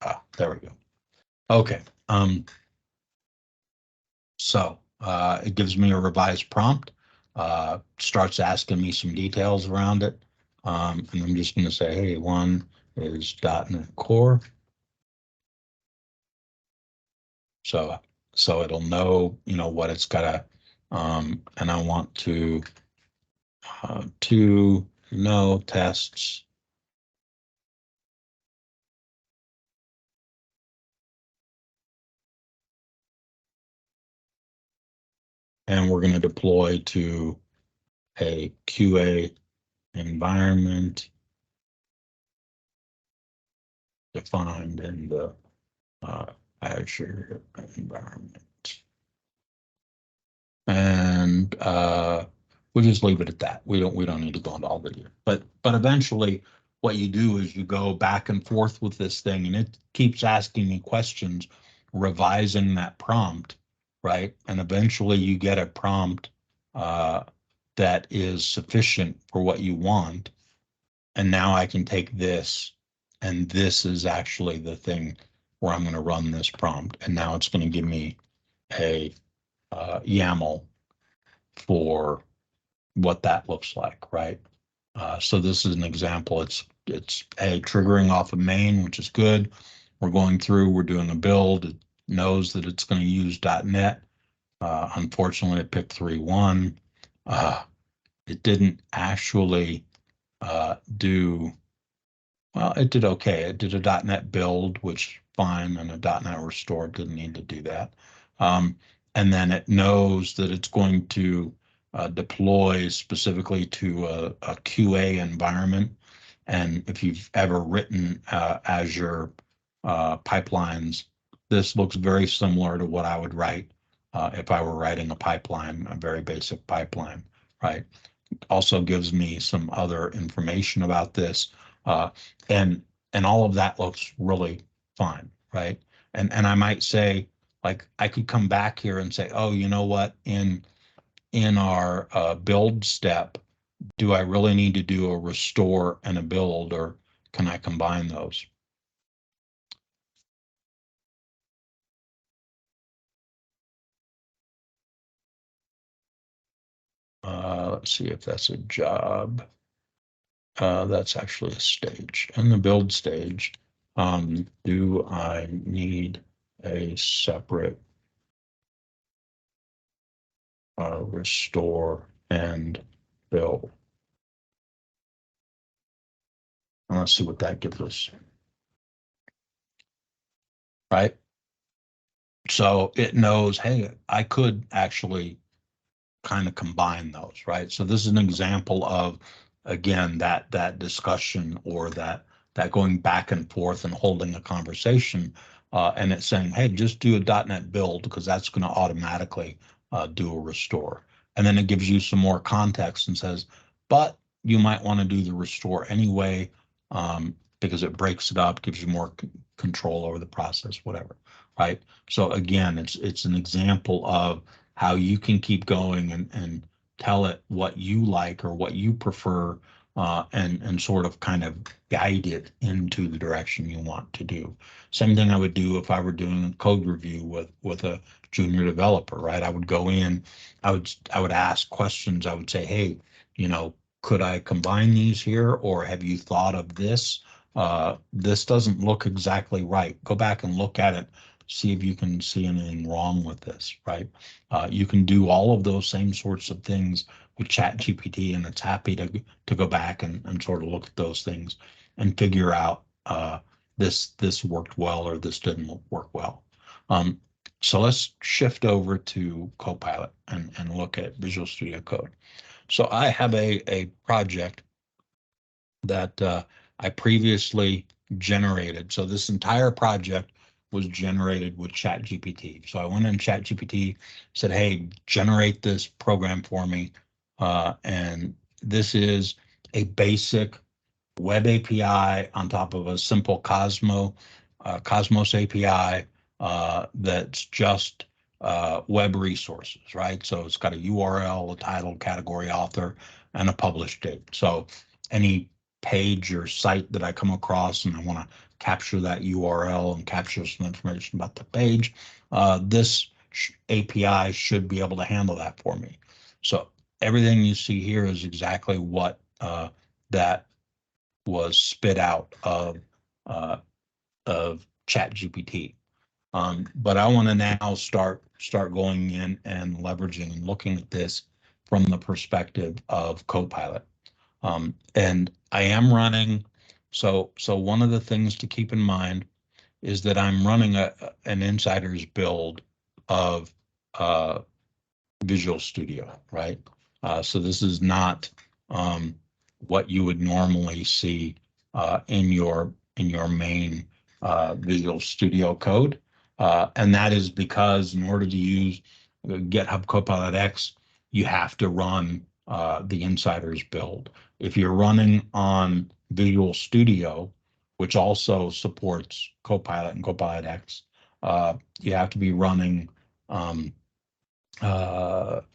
Ah, there we go. Okay. So it gives me a revised prompt, starts asking me some details around it. And I'm just going to say, hey, one is .NET Core. So it'll know, what it's got to, and I want to know tests. And we're going to deploy to a QA environment defined in the Azure environment. And we'll just leave it at that. We don't need to go into all the detail. But eventually what you do is you go back and forth with this thing and it keeps asking me questions, revising that prompt, right? And eventually you get a prompt that is sufficient for what you want. And now I can take this, and this is actually the thing where I'm going to run this prompt. And now it's going to give me a YAML for what that looks like, right? So this is an example. It's triggering off of main, which is good. We're going through, we're doing a build. It knows that it's going to use .NET. Unfortunately, it picked 3.1. It didn't actually do well. It did okay. It did a .NET build, which fine, and a .NET restore didn't need to do that. And then it knows that it's going to deploy specifically to a QA environment. And if you've ever written Azure pipelines, this looks very similar to what I would write if I were writing a pipeline, a very basic pipeline, right? Also gives me some other information about this, uh, and all of that looks really fine, right? And I might say, like, I could come back here and say, oh, you know what, in our build step, do I really need to do a restore and a build, or can I combine those? Let's see if that's a job. That's actually a stage. In the build stage, do I need a separate restore and build? And let's see what that gives us. Right? So it knows, hey, I could actually kind of combine those, right? So this is an example of, again, that discussion or that going back and forth and holding a conversation, and it's saying, hey, just do a .NET build because that's going to automatically do a restore. And then it gives you some more context and says, but you might want to do the restore anyway, because it breaks it up, gives you more control over the process, whatever, right? So again, it's an example of how you can keep going and tell it what you like or what you prefer, and sort of kind of guide it into the direction you want to do. Same thing I would do if I were doing a code review with a junior developer, right? I would go in, I would ask questions. I would say, hey, could I combine these here, or have you thought of this? This doesn't look exactly right. Go back and look at it, see if you can see anything wrong with this, right? You can do all of those same sorts of things with ChatGPT, and it's happy to go back and sort of look at those things and figure out this worked well or this didn't work well. So let's shift over to Copilot and look at Visual Studio Code. So I have a project that I previously generated. So this entire project was generated with ChatGPT. So I went in ChatGPT, said, hey, generate this program for me. And this is a basic web API on top of a simple Cosmos API that's just web resources, right? So it's got a URL, a title, category, author, and a publish date. So any page or site that I come across and I want to capture that URL and capture some information about the page, this API should be able to handle that for me. So everything you see here is exactly what that was spit out of ChatGPT. But I want to now start going in and leveraging and looking at this from the perspective of Copilot. And I am running. So one of the things to keep in mind is that I'm running an insider's build of Visual Studio, right? So this is not what you would normally see in your main Visual Studio code, and that is because in order to use GitHub Copilot X, you have to run the insider's build. If you're running on Visual Studio, which also supports Copilot and Copilot X, you have to be running one of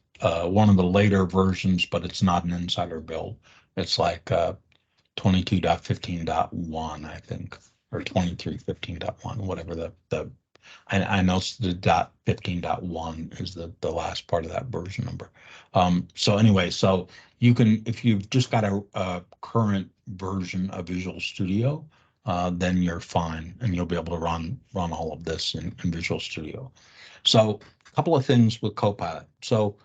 the later versions, but it's not an insider build. It's like 22.15.1, I think, or 23.15.1, whatever I know the .15.1 is the last part of that version number. So anyway, so you can, if you've just got a current version of Visual Studio, then you're fine, and you'll be able to run all of this in Visual Studio. So a couple of things with Copilot. So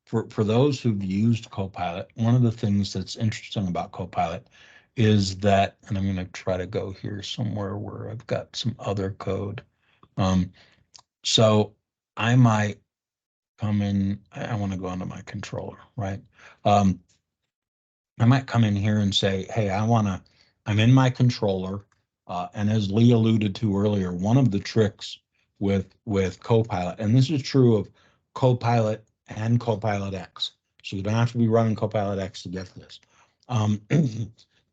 for those who've used Copilot, one of the things that's interesting about Copilot is that, and I'm going to try to go here somewhere where I've got some other code. So I might come in, I want to go into my controller, right? I might come in here and say, hey, I'm in my controller. And as Lee alluded to earlier, one of the tricks with Copilot, and this is true of Copilot and Copilot X, so you don't have to be running Copilot X to get this,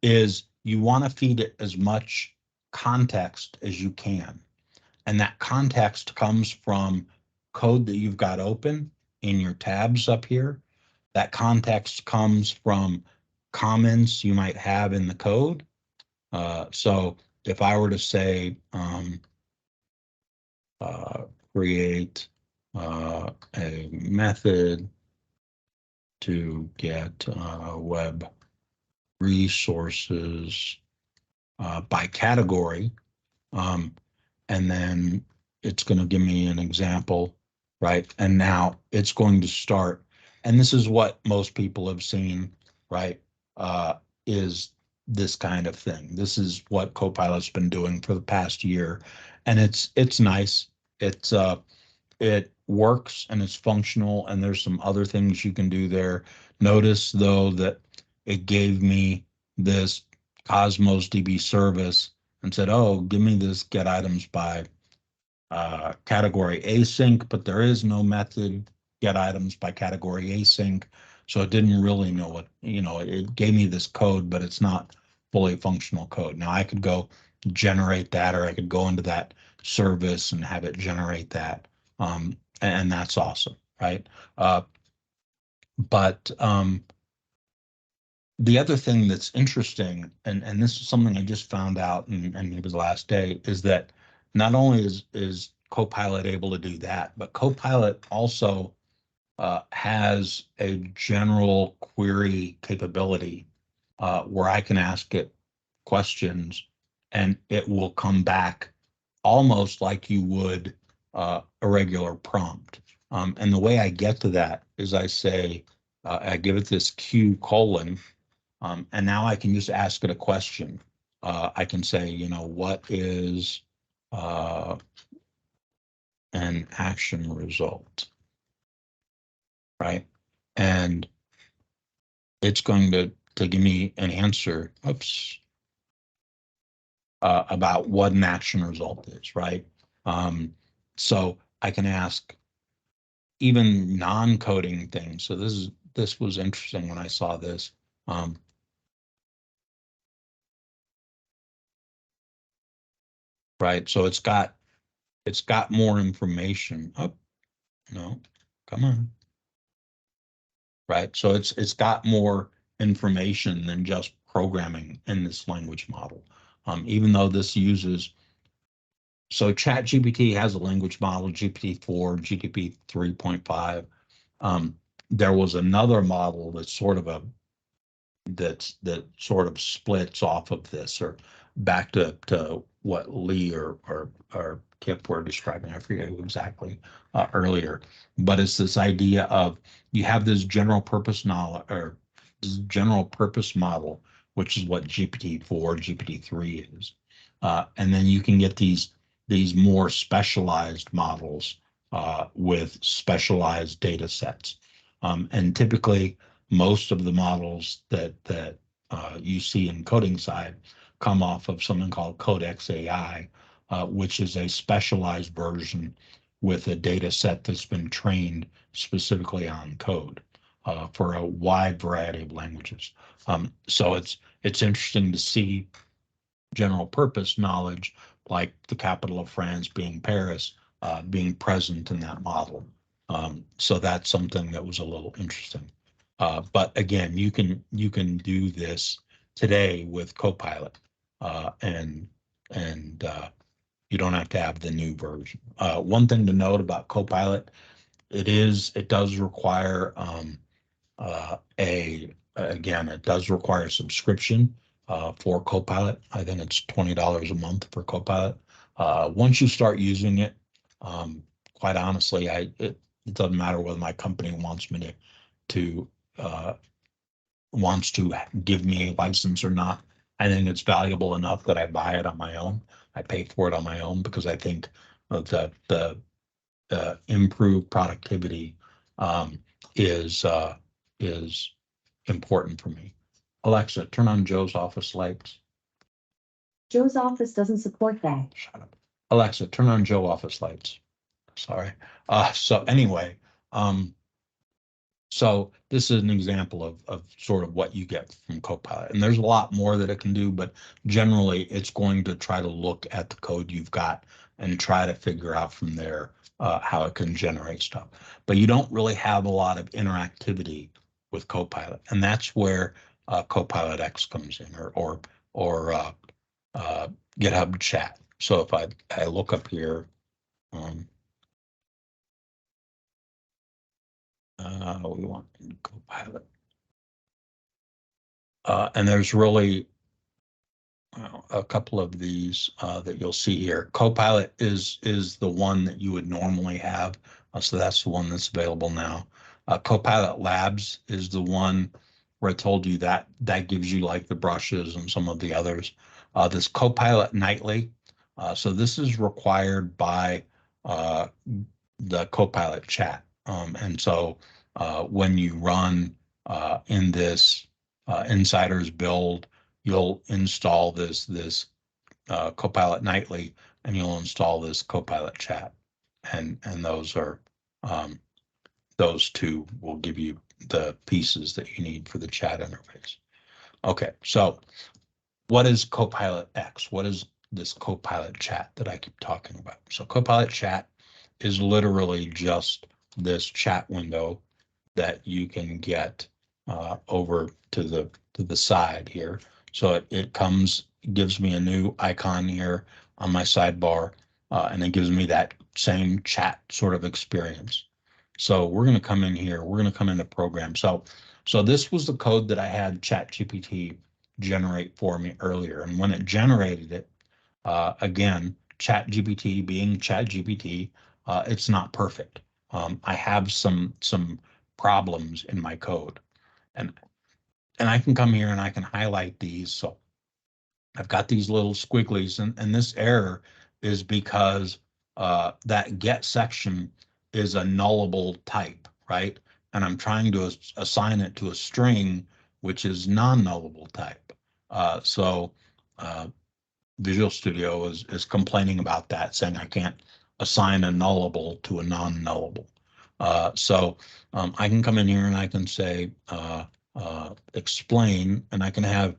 is you want to feed it as much context as you can. And that context comes from code that you've got open in your tabs up here. That context comes from comments you might have in the code, So if I were to say create a method to get web resources by category, um, and then it's going to give me an example, right? And now it's going to start, and this is what most people have seen, right? Uh, is this kind of thing. This is what Copilot's been doing for the past year, and it's nice. It works and it's functional, and there's some other things you can do there. Notice though that it gave me this Cosmos DB service and said, oh, give me this get items by category async, but there is no method get items by category async. So it didn't really know what, it gave me this code, but it's not fully functional code. Now I could go generate that, or I could go into that service and have it generate that. And that's awesome, right? But the other thing that's interesting, and this is something I just found out, and it was the last day, is that not only is Copilot able to do that, but Copilot also has a general query capability where I can ask it questions and it will come back almost like you would a regular prompt. And the way I get to that is I say, I give it this Q colon, and now I can just ask it a question. I can say, what is an action result, right? And it's going to give me an answer, about what an action result is, right? So I can ask even non-coding things. So this was interesting when I saw this. Right. So it's got more information. Oh, no, come on. Right. So it's got more information than just programming in this language model. Even though this uses, so ChatGPT has a language model, GPT-4, GPT 3.5. There was another model that sort of splits off of this, or back to what Lee or Kip were describing. I forget who exactly earlier, but it's this idea of you have this general purpose knowledge, or this general purpose model, which is what GPT-4, GPT-3 is, and then you can get these more specialized models with specialized data sets, and typically most of the models that you see in coding side come off of something called Codex AI, which is a specialized version with a data set that's been trained specifically on code for a wide variety of languages. So it's interesting to see general purpose knowledge, like the capital of France being Paris, being present in that model. So that's something that was a little interesting. But again, you can do this today with Copilot, and you don't have to have the new version. One thing to note about Copilot, it does require it does require a subscription for Copilot. I think it's $20 a month for Copilot. Once you start using it, um, quite honestly, it doesn't matter whether my company to uh, wants to give me a license or not. I think it's valuable enough that I buy it on my own. I pay for it on my own because I think the improved productivity um, is is important for me. Alexa, turn on Joe's office lights. Joe's office doesn't support that. Shut up. Alexa, turn on Joe office lights. Sorry. So anyway, so this is an example of sort of what you get from Copilot. And there's a lot more that it can do, but generally it's going to try to look at the code you've got and try to figure out from there how it can generate stuff. But you don't really have a lot of interactivity with Copilot. And that's where Copilot X comes in, or GitHub chat. So if I look up here, we want Copilot. And there's really a couple of these that you'll see here. Copilot is the one that you would normally have. So that's the one that's available now. Copilot Labs is the one where I told you that gives you like the brushes and some of the others. This Copilot Nightly. So this is required by the Copilot chat. And so when you run in this insiders build, you'll install this Copilot Nightly, and you'll install this Copilot Chat, and those are those two will give you the pieces that you need for the chat interface. Okay, so what is Copilot X? What is this Copilot Chat that I keep talking about? So Copilot Chat is literally just this chat window that you can get over to the side here. So it gives me a new icon here on my sidebar, and it gives me that same chat sort of experience. So we're going to come in here. We're going to come into program. So this was the code that I had ChatGPT generate for me earlier. And when it generated it, again, ChatGPT being ChatGPT, it's not perfect. I have some problems in my code, and I can come here and I can highlight these. So I've got these little squigglies, and this error is because that get section is a nullable type, right? And I'm trying to assign it to a string, which is non-nullable type. So Visual Studio is complaining about that, saying I can't assign a nullable to a non-nullable. So I can come in here and I can say explain, and I can have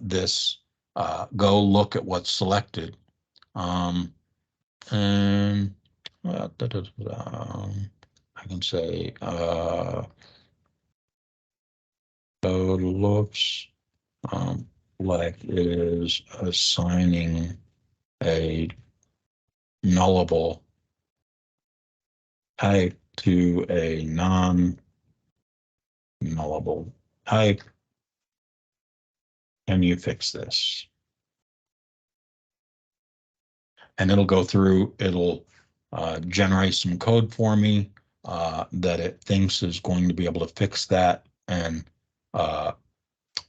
this go look at what's selected. And I can say go looks like it is assigning a nullable type to a non-nullable type. Can you fix this? And it'll go through, it'll generate some code for me that it thinks is going to be able to fix that. And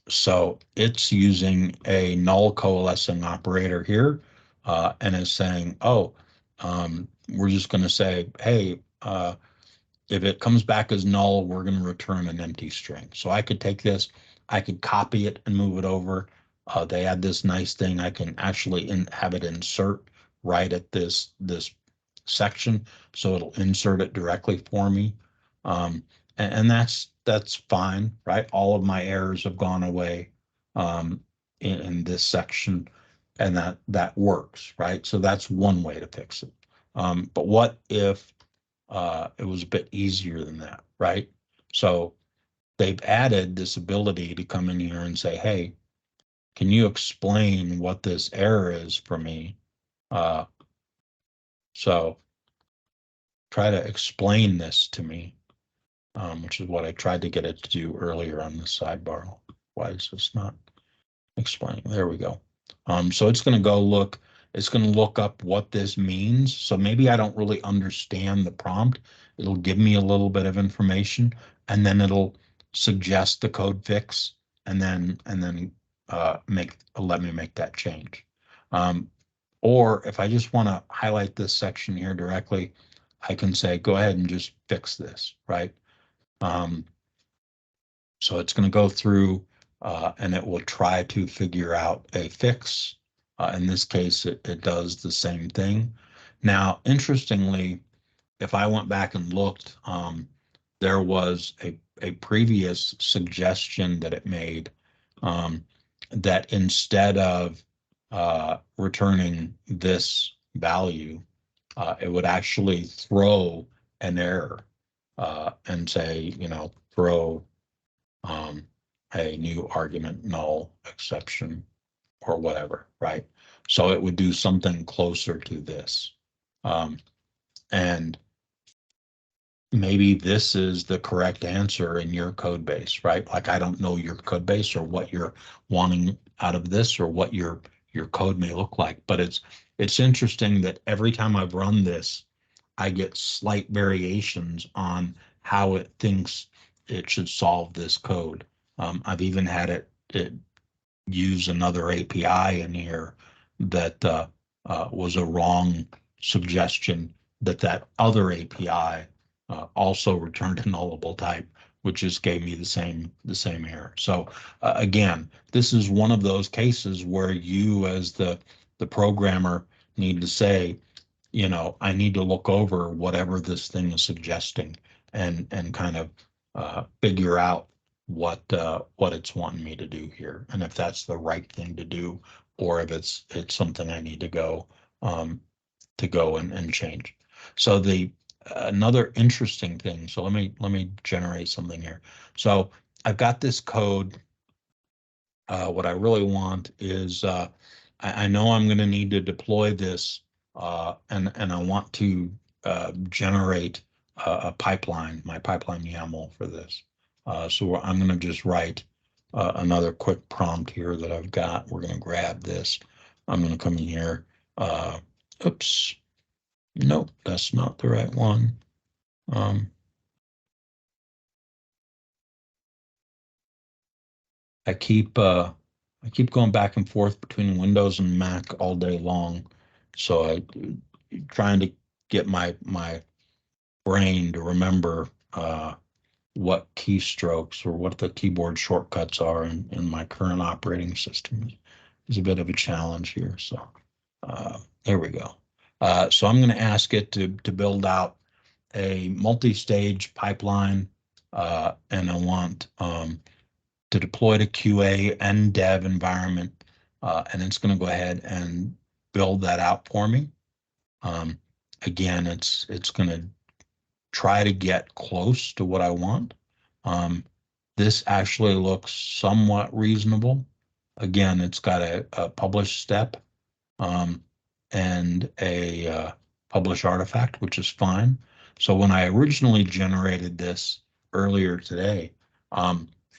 so it's using a null coalescing operator here and is saying, oh, we're just going to say, hey, if it comes back as null, we're going to return an empty string. So I could take this, I could copy it and move it over. They add this nice thing. I can actually have it insert right at this section, so it'll insert it directly for me. And that's fine, right? All of my errors have gone away in this section, and that works, right? So that's one way to fix it. But what if it was a bit easier than that, right? So they've added this ability to come in here and say, hey, can you explain what this error is for me? So try to explain this to me, which is what I tried to get it to do earlier on the sidebar. Why is this not explaining? There we go. So it's going to go look, it's going to look up what this means. So maybe I don't really understand the prompt. It'll give me a little bit of information, and then it'll suggest the code fix, and then let me make that change. Or if I just want to highlight this section here directly, I can say, go ahead and just fix this, right? So it's going to go through and it will try to figure out a fix. In this case, it does the same thing. Now, interestingly, if I went back and looked, there was a previous suggestion that it made that instead of returning this value, it would actually throw an error and say, throw a new argument null exception or whatever, right? So it would do something closer to this. And maybe this is the correct answer in your code base, right? Like I don't know your code base or what you're wanting out of this or what your code may look like, but it's interesting that every time I've run this, I get slight variations on how it thinks it should solve this code. I've even had it use another API in here that was a wrong suggestion that other API also returned a nullable type, which just gave me the same error. So again, this is one of those cases where you as the programmer need to say, you know, I need to look over whatever this thing is suggesting and kind of figure out what it's wanting me to do here, and if that's the right thing to do, or if it's something I need to go and change. So the another interesting thing. So let me generate something here. So I've got this code. What I really want is I know I'm going to need to deploy this, and I want to generate a pipeline, my pipeline YAML for this. So I'm going to just write another quick prompt here that I've got. We're going to grab this. I'm going to come in here. Oops. Nope, that's not the right one. I keep going back and forth between Windows and Mac all day long, so I trying to get my brain to remember what keystrokes or what the keyboard shortcuts are in my current operating system is a bit of a challenge here. So here we go. So I'm going to ask it to build out a multi-stage pipeline, and I want to deploy to QA and dev environment, and it's going to go ahead and build that out for me. Again, it's going to try to get close to what I want. This actually looks somewhat reasonable. Again, it's got a publish step and a publish artifact, which is fine. So when I originally generated this earlier today,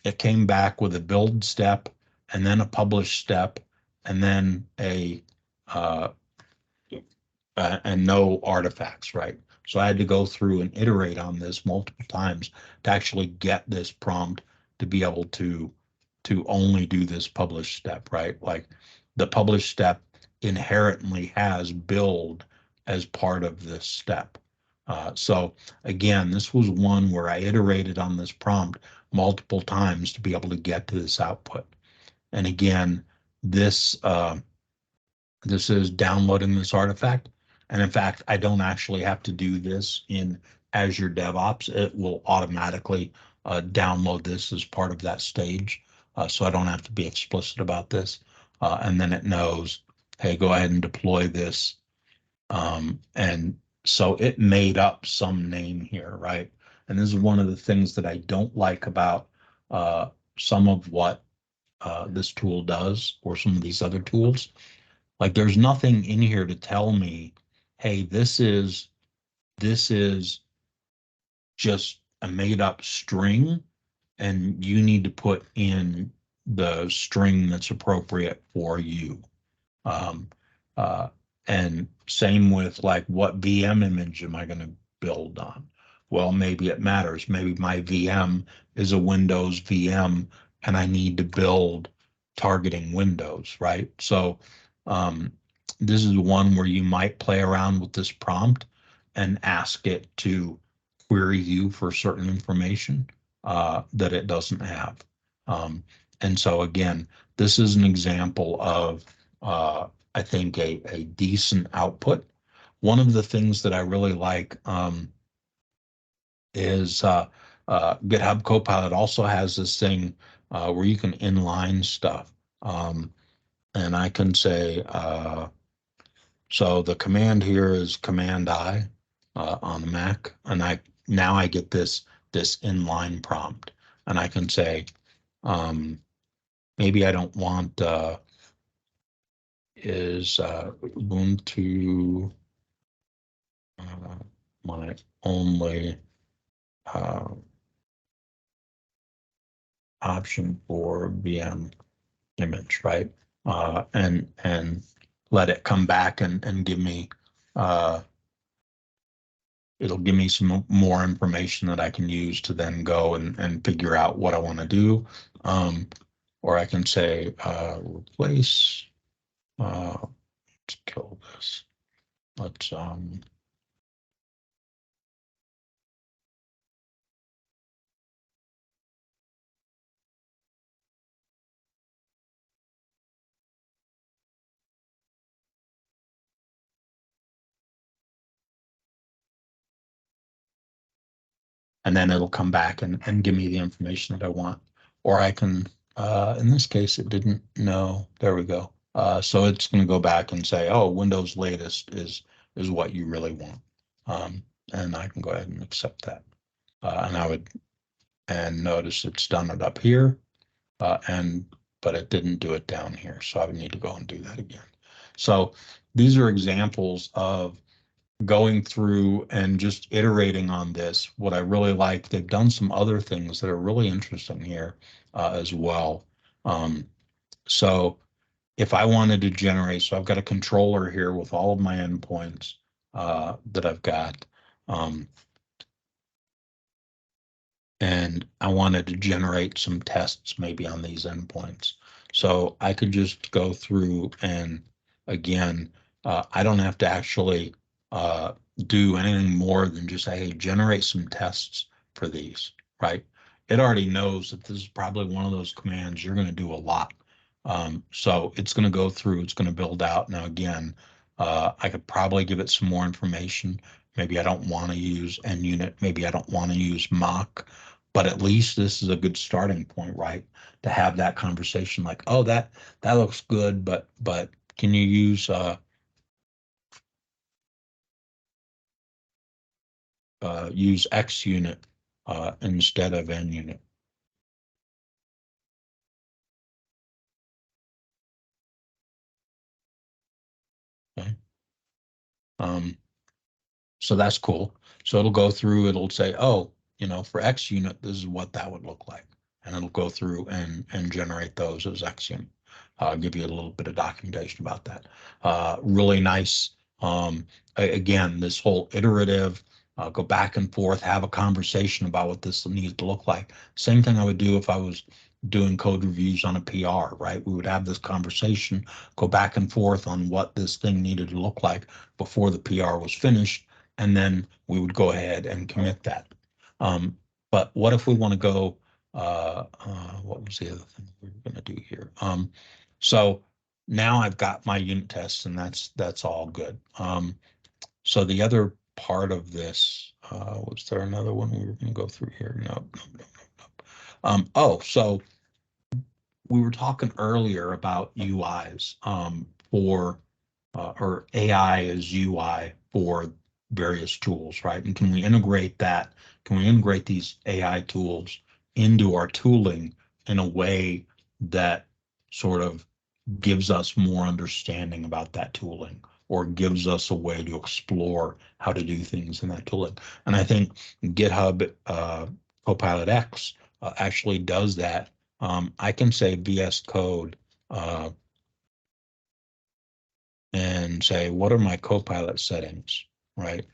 it came back with a build step and then a publish step and then and no artifacts, right? So I had to go through and iterate on this multiple times to actually get this prompt to be able to only do this publish step, right? Like the publish step inherently has build as part of this step. So again, this was one where I iterated on this prompt multiple times to be able to get to this output. And again, this this is downloading this artifact. And in fact, I don't actually have to do this in Azure DevOps. It will automatically download this as part of that stage. So I don't have to be explicit about this. And then it knows, hey, go ahead and deploy this. And so it made up some name here, right? And this is one of the things that I don't like about some of what this tool does or some of these other tools. Like there's nothing in here to tell me, hey, this is just a made up string and you need to put in the string that's appropriate for you. And same with like, what VM image am I going to build on? Well, maybe it matters. Maybe my VM is a Windows VM and I need to build targeting Windows, right? So this is one where you might play around with this prompt and ask it to query you for certain information that it doesn't have. And so again, this is an example of I think a decent output. One of the things that I really like is GitHub Copilot also has this thing where you can inline stuff. And I can say, so the command here is Command I on the Mac, and now I get this inline prompt, and I can say, maybe I don't want is Ubuntu my only option for VM image, right? And let it come back and give me it'll give me some more information that I can use to then go and figure out what I want to do. Or I can say replace. Let's kill this. Let's and then it'll come back and give me the information that I want. Or I can, in this case, it didn't know. There we go. So it's going to go back and say, oh, Windows latest is what you really want. And I can go ahead and accept that. And I would, and notice it's done it up here, but it didn't do it down here. So I would need to go and do that again. So these are examples of going through and just iterating on this. What I really like, they've done some other things that are really interesting here as well. So if I wanted to generate, so I've got a controller here with all of my endpoints that I've got. And I wanted to generate some tests maybe on these endpoints. So I could just go through and again, I don't have to actually do anything more than just say, hey, generate some tests for these, right? It already knows that this is probably one of those commands you're going to do a lot. So it's going to go through, it's going to build out. Now, again, I could probably give it some more information. Maybe I don't want to use NUnit. Maybe I don't want to use mock, but at least this is a good starting point, right? To have that conversation like, oh, that looks good, but can you use use X unit instead of NUnit? Okay. So that's cool. So it'll go through, it'll say, oh, for X unit, this is what that would look like. And it'll go through and generate those as X unit. I'll give you a little bit of documentation about that. Really nice. Again, this whole iterative, go back and forth, have a conversation about what this needs to look like. Same thing I would do if I was doing code reviews on a PR, right? We would have this conversation, go back and forth on what this thing needed to look like before the PR was finished, and then we would go ahead and commit that. But what if we want to go, what was the other thing we were going to do here? So now I've got my unit tests, and that's all good. So the other part of this, was there another one we were going to go through here? No. Oh, so we were talking earlier about UIs for or AI as UI for various tools, right? And can we integrate that? Can we integrate these AI tools into our tooling in a way that sort of gives us more understanding about that tooling or gives us a way to explore how to do things in that tooling? And I think GitHub Copilot X actually does that. I can say VS Code and say, what are my Copilot settings, right?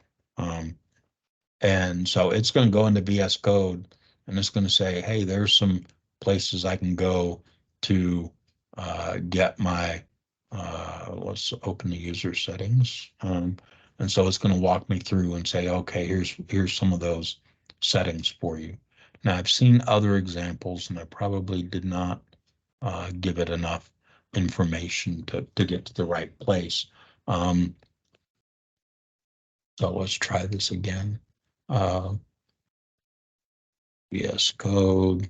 And so it's going to go into VS Code and it's going to say, hey, there's some places I can go to get my, let's open the user settings. And so it's going to walk me through and say, okay, here's some of those settings for you. Now I've seen other examples and I probably did not give it enough information to get to the right place. So let's try this again. VS Code.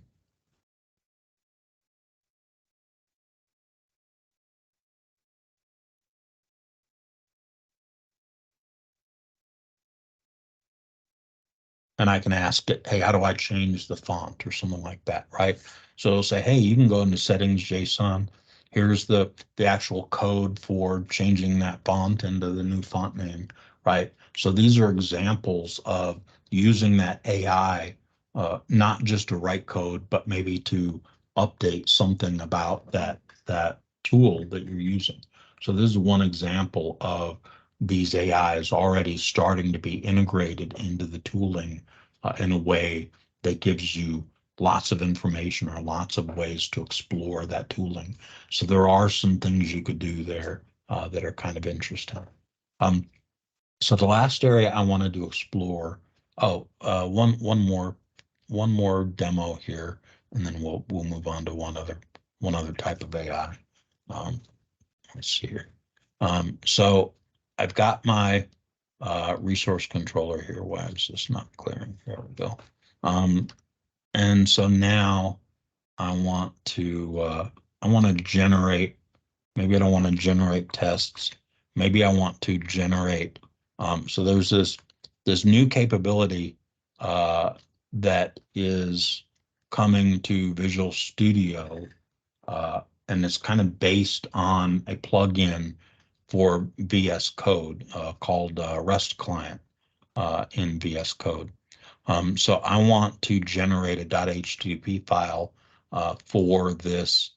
And I can ask it, hey, how do I change the font or something like that, right? So it'll say, hey, you can go into settings, JSON, Here's the actual code for changing that font into the new font name, right? So these are examples of using that AI, not just to write code, but maybe to update something about that tool that you're using. So this is one example of these AIs already starting to be integrated into the tooling in a way that gives you lots of information or lots of ways to explore that tooling. So there are some things you could do there that are kind of interesting. So the last area I wanted to explore, one more demo here, and then we'll move on to one other type of AI. Let's see here. So I've got my resource controller here. Why is this not clearing? There we go. And so now I want to generate, maybe I don't want to generate tests. Maybe I want to generate, so there's this new capability that is coming to Visual Studio, and it's kind of based on a plugin for VS Code called REST client in VS Code. So I want to generate a .http file for this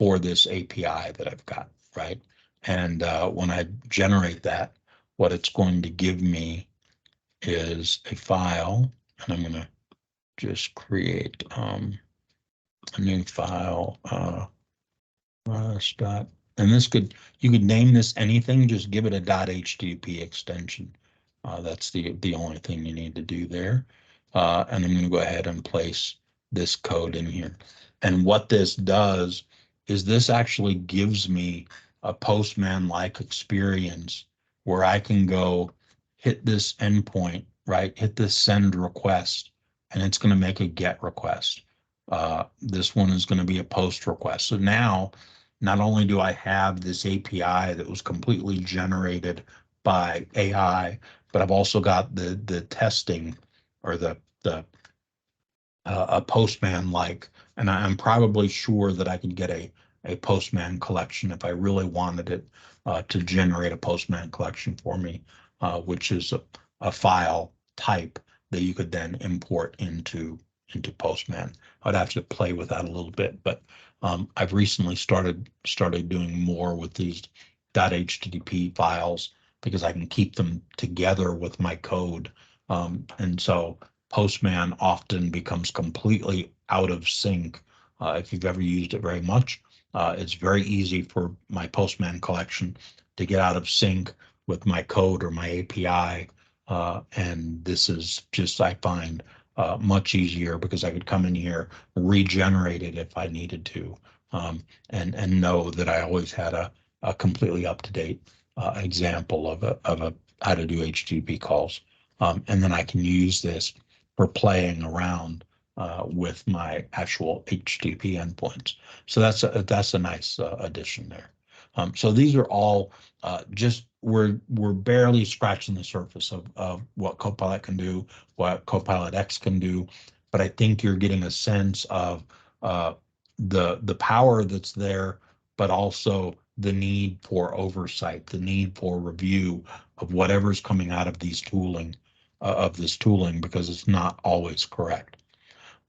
API that I've got, right? And when I generate that, what it's going to give me is a file, and I'm going to just create a new file. And you could name this anything, just give it a .http extension. That's the only thing you need to do there. And I'm going to go ahead and place this code in here. And what this does is this actually gives me a Postman-like experience where I can go hit this endpoint, right? Hit this send request, and it's going to make a get request. This one is going to be a post request. So now, not only do I have this API that was completely generated by AI, but I've also got the testing or the a Postman like, and I'm probably sure that I could get a Postman collection if I really wanted it to generate a Postman collection for me, which is a file type that you could then import into Postman. I'd have to play with that a little bit, but I've recently started doing more with these .http files because I can keep them together with my code, and so Postman often becomes completely out of sync. If you've ever used it very much, it's very easy for my Postman collection to get out of sync with my code or my API. And this is just, I find, much easier because I could come in here, regenerate it if I needed to, and know that I always had a completely up-to-date example of how to do HTTP calls. And then I can use this for playing around with my actual HTTP endpoints. So that's a nice addition there. So these are all just we're barely scratching the surface of what Copilot can do, what Copilot X can do, but I think you're getting a sense of the power that's there, but also the need for oversight, the need for review of whatever's coming out of these tooling of this tooling, because it's not always correct.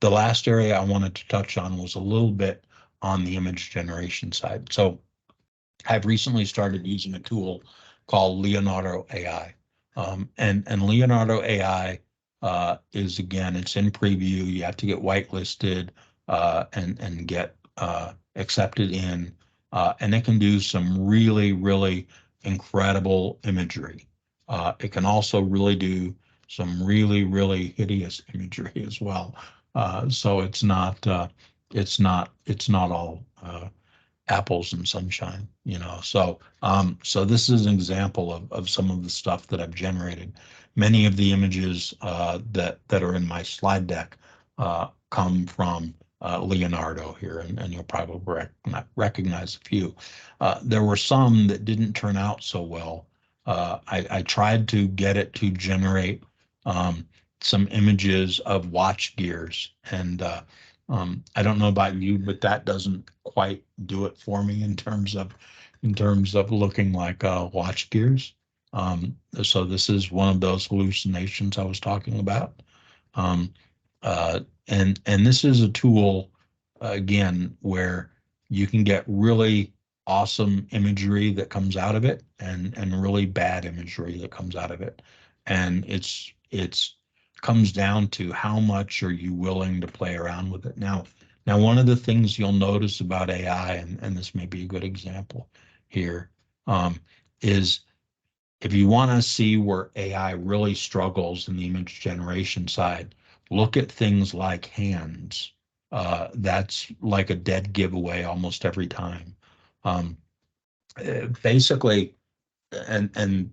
The last area I wanted to touch on was a little bit on the image generation side. So I've recently started using a tool called Leonardo AI. And Leonardo AI is, again, it's in preview. You have to get whitelisted and get accepted in. And it can do some really, really incredible imagery. It can also really do some really, really hideous imagery as well. So it's not all apples and sunshine, you know. So this is an example of some of the stuff that I've generated. Many of the images that are in my slide deck come from Leonardo here, and you'll probably recognize a few. There were some that didn't turn out so well. I tried to get it to generate some images of watch gears, and I don't know about you, but that doesn't quite do it for me in terms of looking like watch gears. So this is one of those hallucinations I was talking about. Um, and this is a tool again where you can get really awesome imagery that comes out of it and really bad imagery that comes out of it. And it's comes down to how much are you willing to play around with it. Now one of the things you'll notice about AI, and this may be a good example here, is if you want to see where AI really struggles in the image generation side, look at things like hands. That's like a dead giveaway almost every time. Um, Basically, and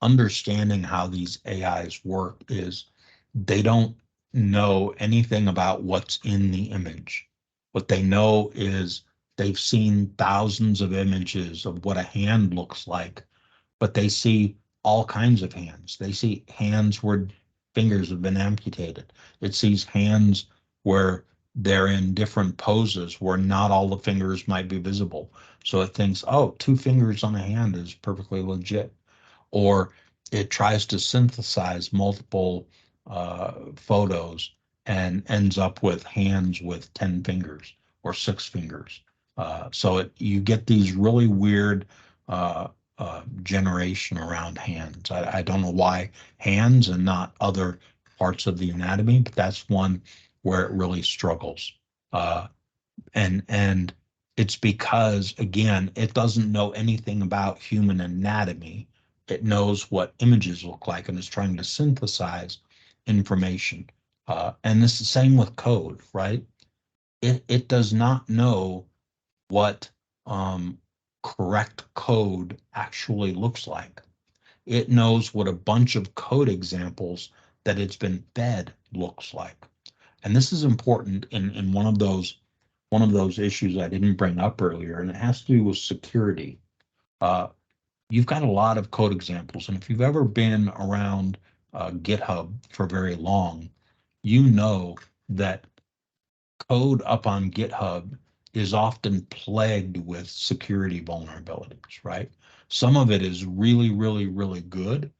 understanding how these AIs work is they don't know anything about what's in the image. What they know is they've seen thousands of images of what a hand looks like, but they see all kinds of hands. They see hands where fingers have been amputated. It sees hands where they're in different poses where not all the fingers might be visible. So it thinks, oh, two fingers on a hand is perfectly legit. Or it tries to synthesize multiple photos and ends up with hands with 10 fingers or 6 fingers. You get these really weird uh, generation around hands. I don't know why hands and not other parts of the anatomy, but that's one where it really struggles. Uh, and it's because again, it doesn't know anything about human anatomy. It knows what images look like and is trying to synthesize information. And it's the same with code, right? It does not know what correct code actually looks like. It knows what a bunch of code examples that it's been fed looks like. And this is important in one of those issues I didn't bring up earlier, and it has to do with security. Uh, you've got a lot of code examples, and if you've ever been around GitHub for very long, you know that code up on GitHub is often plagued with security vulnerabilities, right? Some of it is really, really, really good.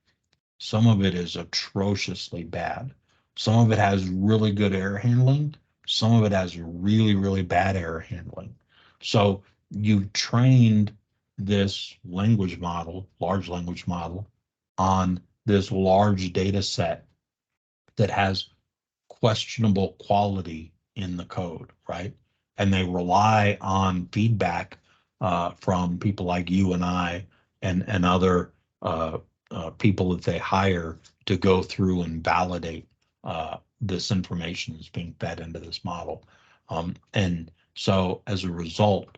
Some of it is atrociously bad. Some of it has really good error handling. Some of it has really, really bad error handling. So you've trained this language model, large language model, on this large data set that has questionable quality in the code, right? And they rely on feedback from people like you and I and other people that they hire to go through and validate this information that's being fed into this model. And so as a result,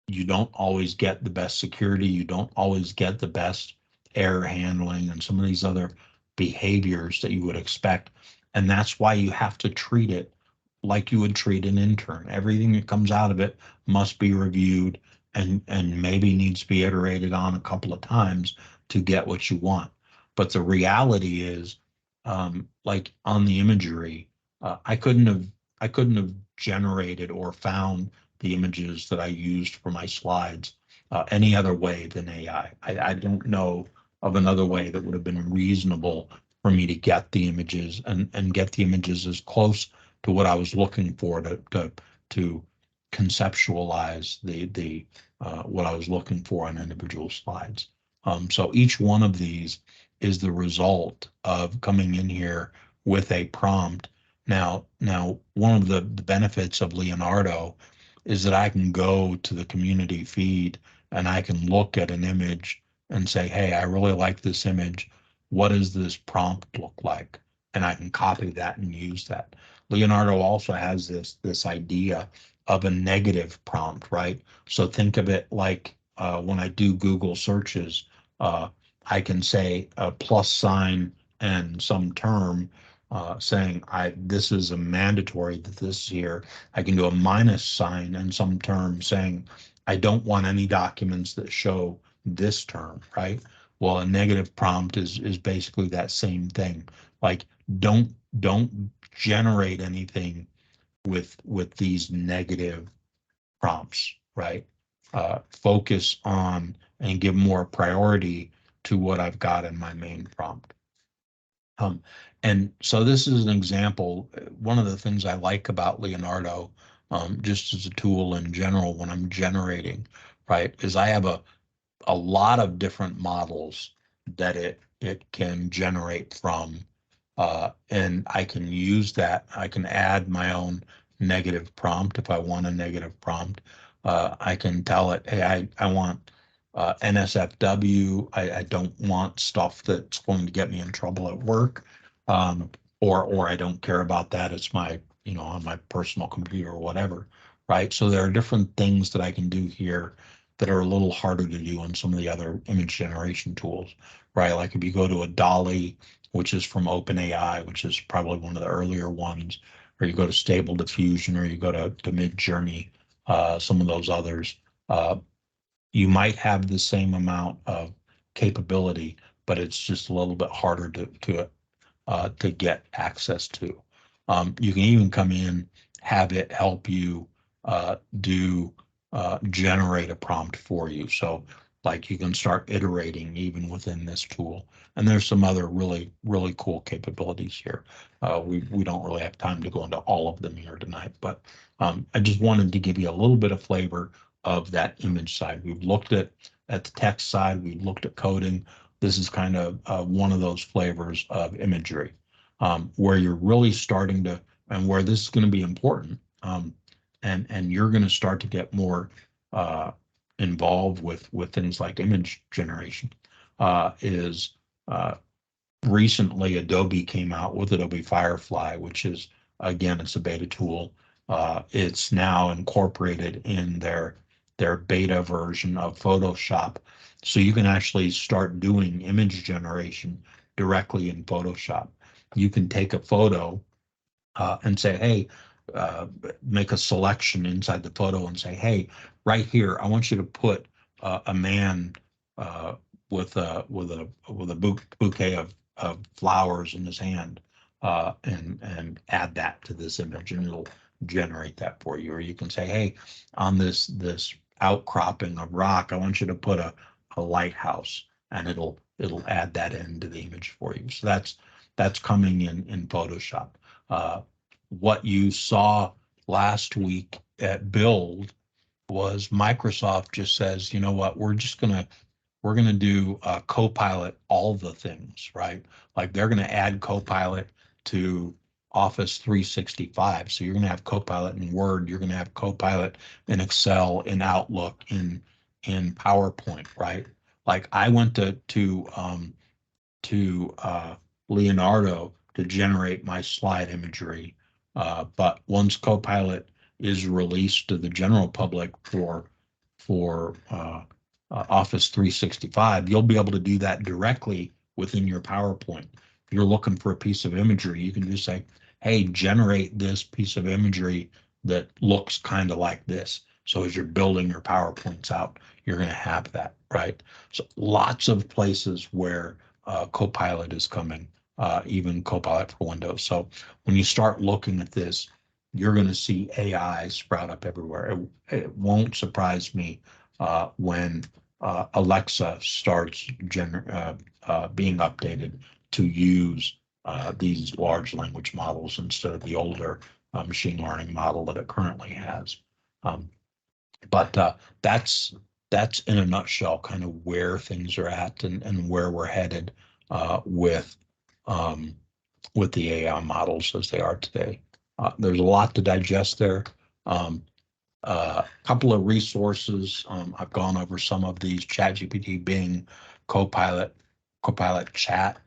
you don't always get the best security. You don't always get the best error handling and some of these other behaviors that you would expect. And that's why you have to treat it like you would treat an intern. Everything that comes out of it must be reviewed and maybe needs to be iterated on a couple of times to get what you want. But the reality is, like on the imagery, I couldn't have generated or found the images that I used for my slides any other way than AI. I don't know of another way that would have been reasonable for me to get the images and get the images as close to what I was looking for to conceptualize the what I was looking for on individual slides. So each one of these is the result of coming in here with a prompt. Now, one of the benefits of Leonardo is that I can go to the community feed and I can look at an image and say, hey, I really like this image. What does this prompt look like? And I can copy that and use that. Leonardo also has this idea of a negative prompt, right? So think of it like when I do Google searches, uh, I can say a plus sign and some term saying this is a mandatory that this is here. I can do a minus sign and some term saying I don't want any documents that show this term, right? Well, a negative prompt is basically that same thing. Like don't generate anything with these negative prompts, right? Focus on and give more priority to what I've got in my main prompt. And so this is an example. One of the things I like about Leonardo, just as a tool in general when I'm generating, right, is I have a lot of different models that it can generate from, and I can use that. I can add my own negative prompt if I want a negative prompt. I can tell it, hey, I want NSFW. I don't want stuff that's going to get me in trouble at work, or I don't care about that. It's my, on my personal computer or whatever, right? So there are different things that I can do here that are a little harder to do on some of the other image generation tools, right? Like if you go to a Dolly, which is from OpenAI, which is probably one of the earlier ones, or you go to Stable Diffusion, or you go to Midjourney, some of those others, you might have the same amount of capability, but it's just a little bit harder to get access to. You can even come in, have it help you generate a prompt for you. So like you can start iterating even within this tool. And there's some other really, really cool capabilities here. We don't really have time to go into all of them here tonight, but I just wanted to give you a little bit of flavor of that image side. We've looked at the text side, we've looked at coding. This is kind of one of those flavors of imagery, where you're really starting to, and where this is going to be important, and you're going to start to get more involved with things like image generation. Is recently Adobe came out with Adobe Firefly, which is, again, it's a beta tool. It's now incorporated in their beta version of Photoshop. So you can actually start doing image generation directly in Photoshop. You can take a photo and say, hey, make a selection inside the photo and say, hey, right here, I want you to put a man with a bouquet of flowers in his hand, and add that to this image, and it'll generate that for you. Or you can say, hey, on this outcropping of rock, I want you to put a lighthouse, and it'll add that into the image for you. So that's coming in Photoshop. What you saw last week at Build was Microsoft just says, you know what, we're gonna do Copilot all the things, right? Like they're gonna add Copilot to Office 365. So you're gonna have Copilot in Word, you're gonna have Copilot in Excel, in Outlook, in PowerPoint, right? Like I went to Leonardo to generate my slide imagery. But once Copilot is released to the general public for Office 365, you'll be able to do that directly within your PowerPoint. If you're looking for a piece of imagery, you can just say, hey, generate this piece of imagery that looks kind of like this. So as you're building your PowerPoints out, you're going to have that, right? So lots of places where Copilot is coming, even Copilot for Windows. So when you start looking at this, you're going to see AI sprout up everywhere. It won't surprise me when Alexa starts being updated to use these large language models instead of the older machine learning model that it currently has. But that's in a nutshell kind of where things are at and where we're headed with the AI models as they are today. There's a lot to digest there. A couple of resources. I've gone over some of these: ChatGPT, Bing, Copilot Chat,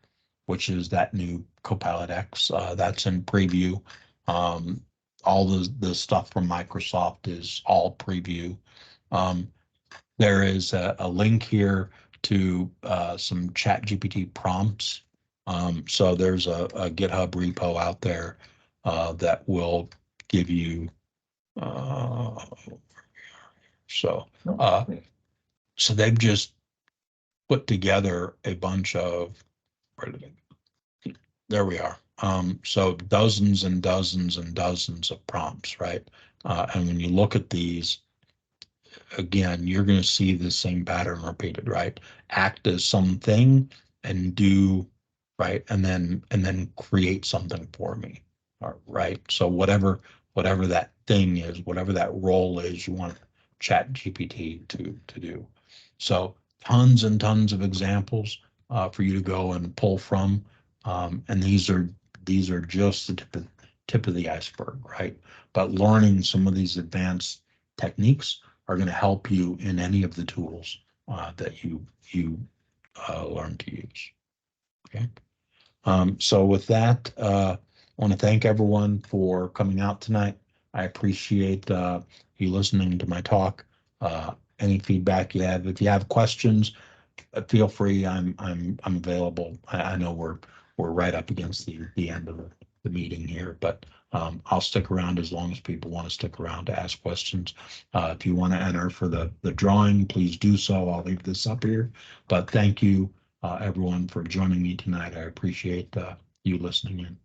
which is that new Copilot X. That's in preview. All the stuff from Microsoft is all preview. There is a link here to some ChatGPT prompts. So there's a GitHub repo out there that will give you so they've just put together a bunch of, there we are. So dozens and dozens and dozens of prompts, right? And when you look at these, again, you're going to see the same pattern repeated, right? Act as something and do, right? And then create something for me, right? So whatever that thing is, whatever that role is, you want Chat GPT to do. So tons and tons of examples for you to go and pull from, and these are just the tip of the iceberg, right? But learning some of these advanced techniques are going to help you in any of the tools that you learn to use. Okay. So with that, I want to thank everyone for coming out tonight. I appreciate you listening to my talk. Any feedback you have, if you have questions, feel free. I'm available. I know we're right up against the end of the meeting here, but I'll stick around as long as people want to stick around to ask questions. If you want to enter for the drawing, please do so. I'll leave this up here. But thank you, everyone, for joining me tonight. I appreciate you listening in.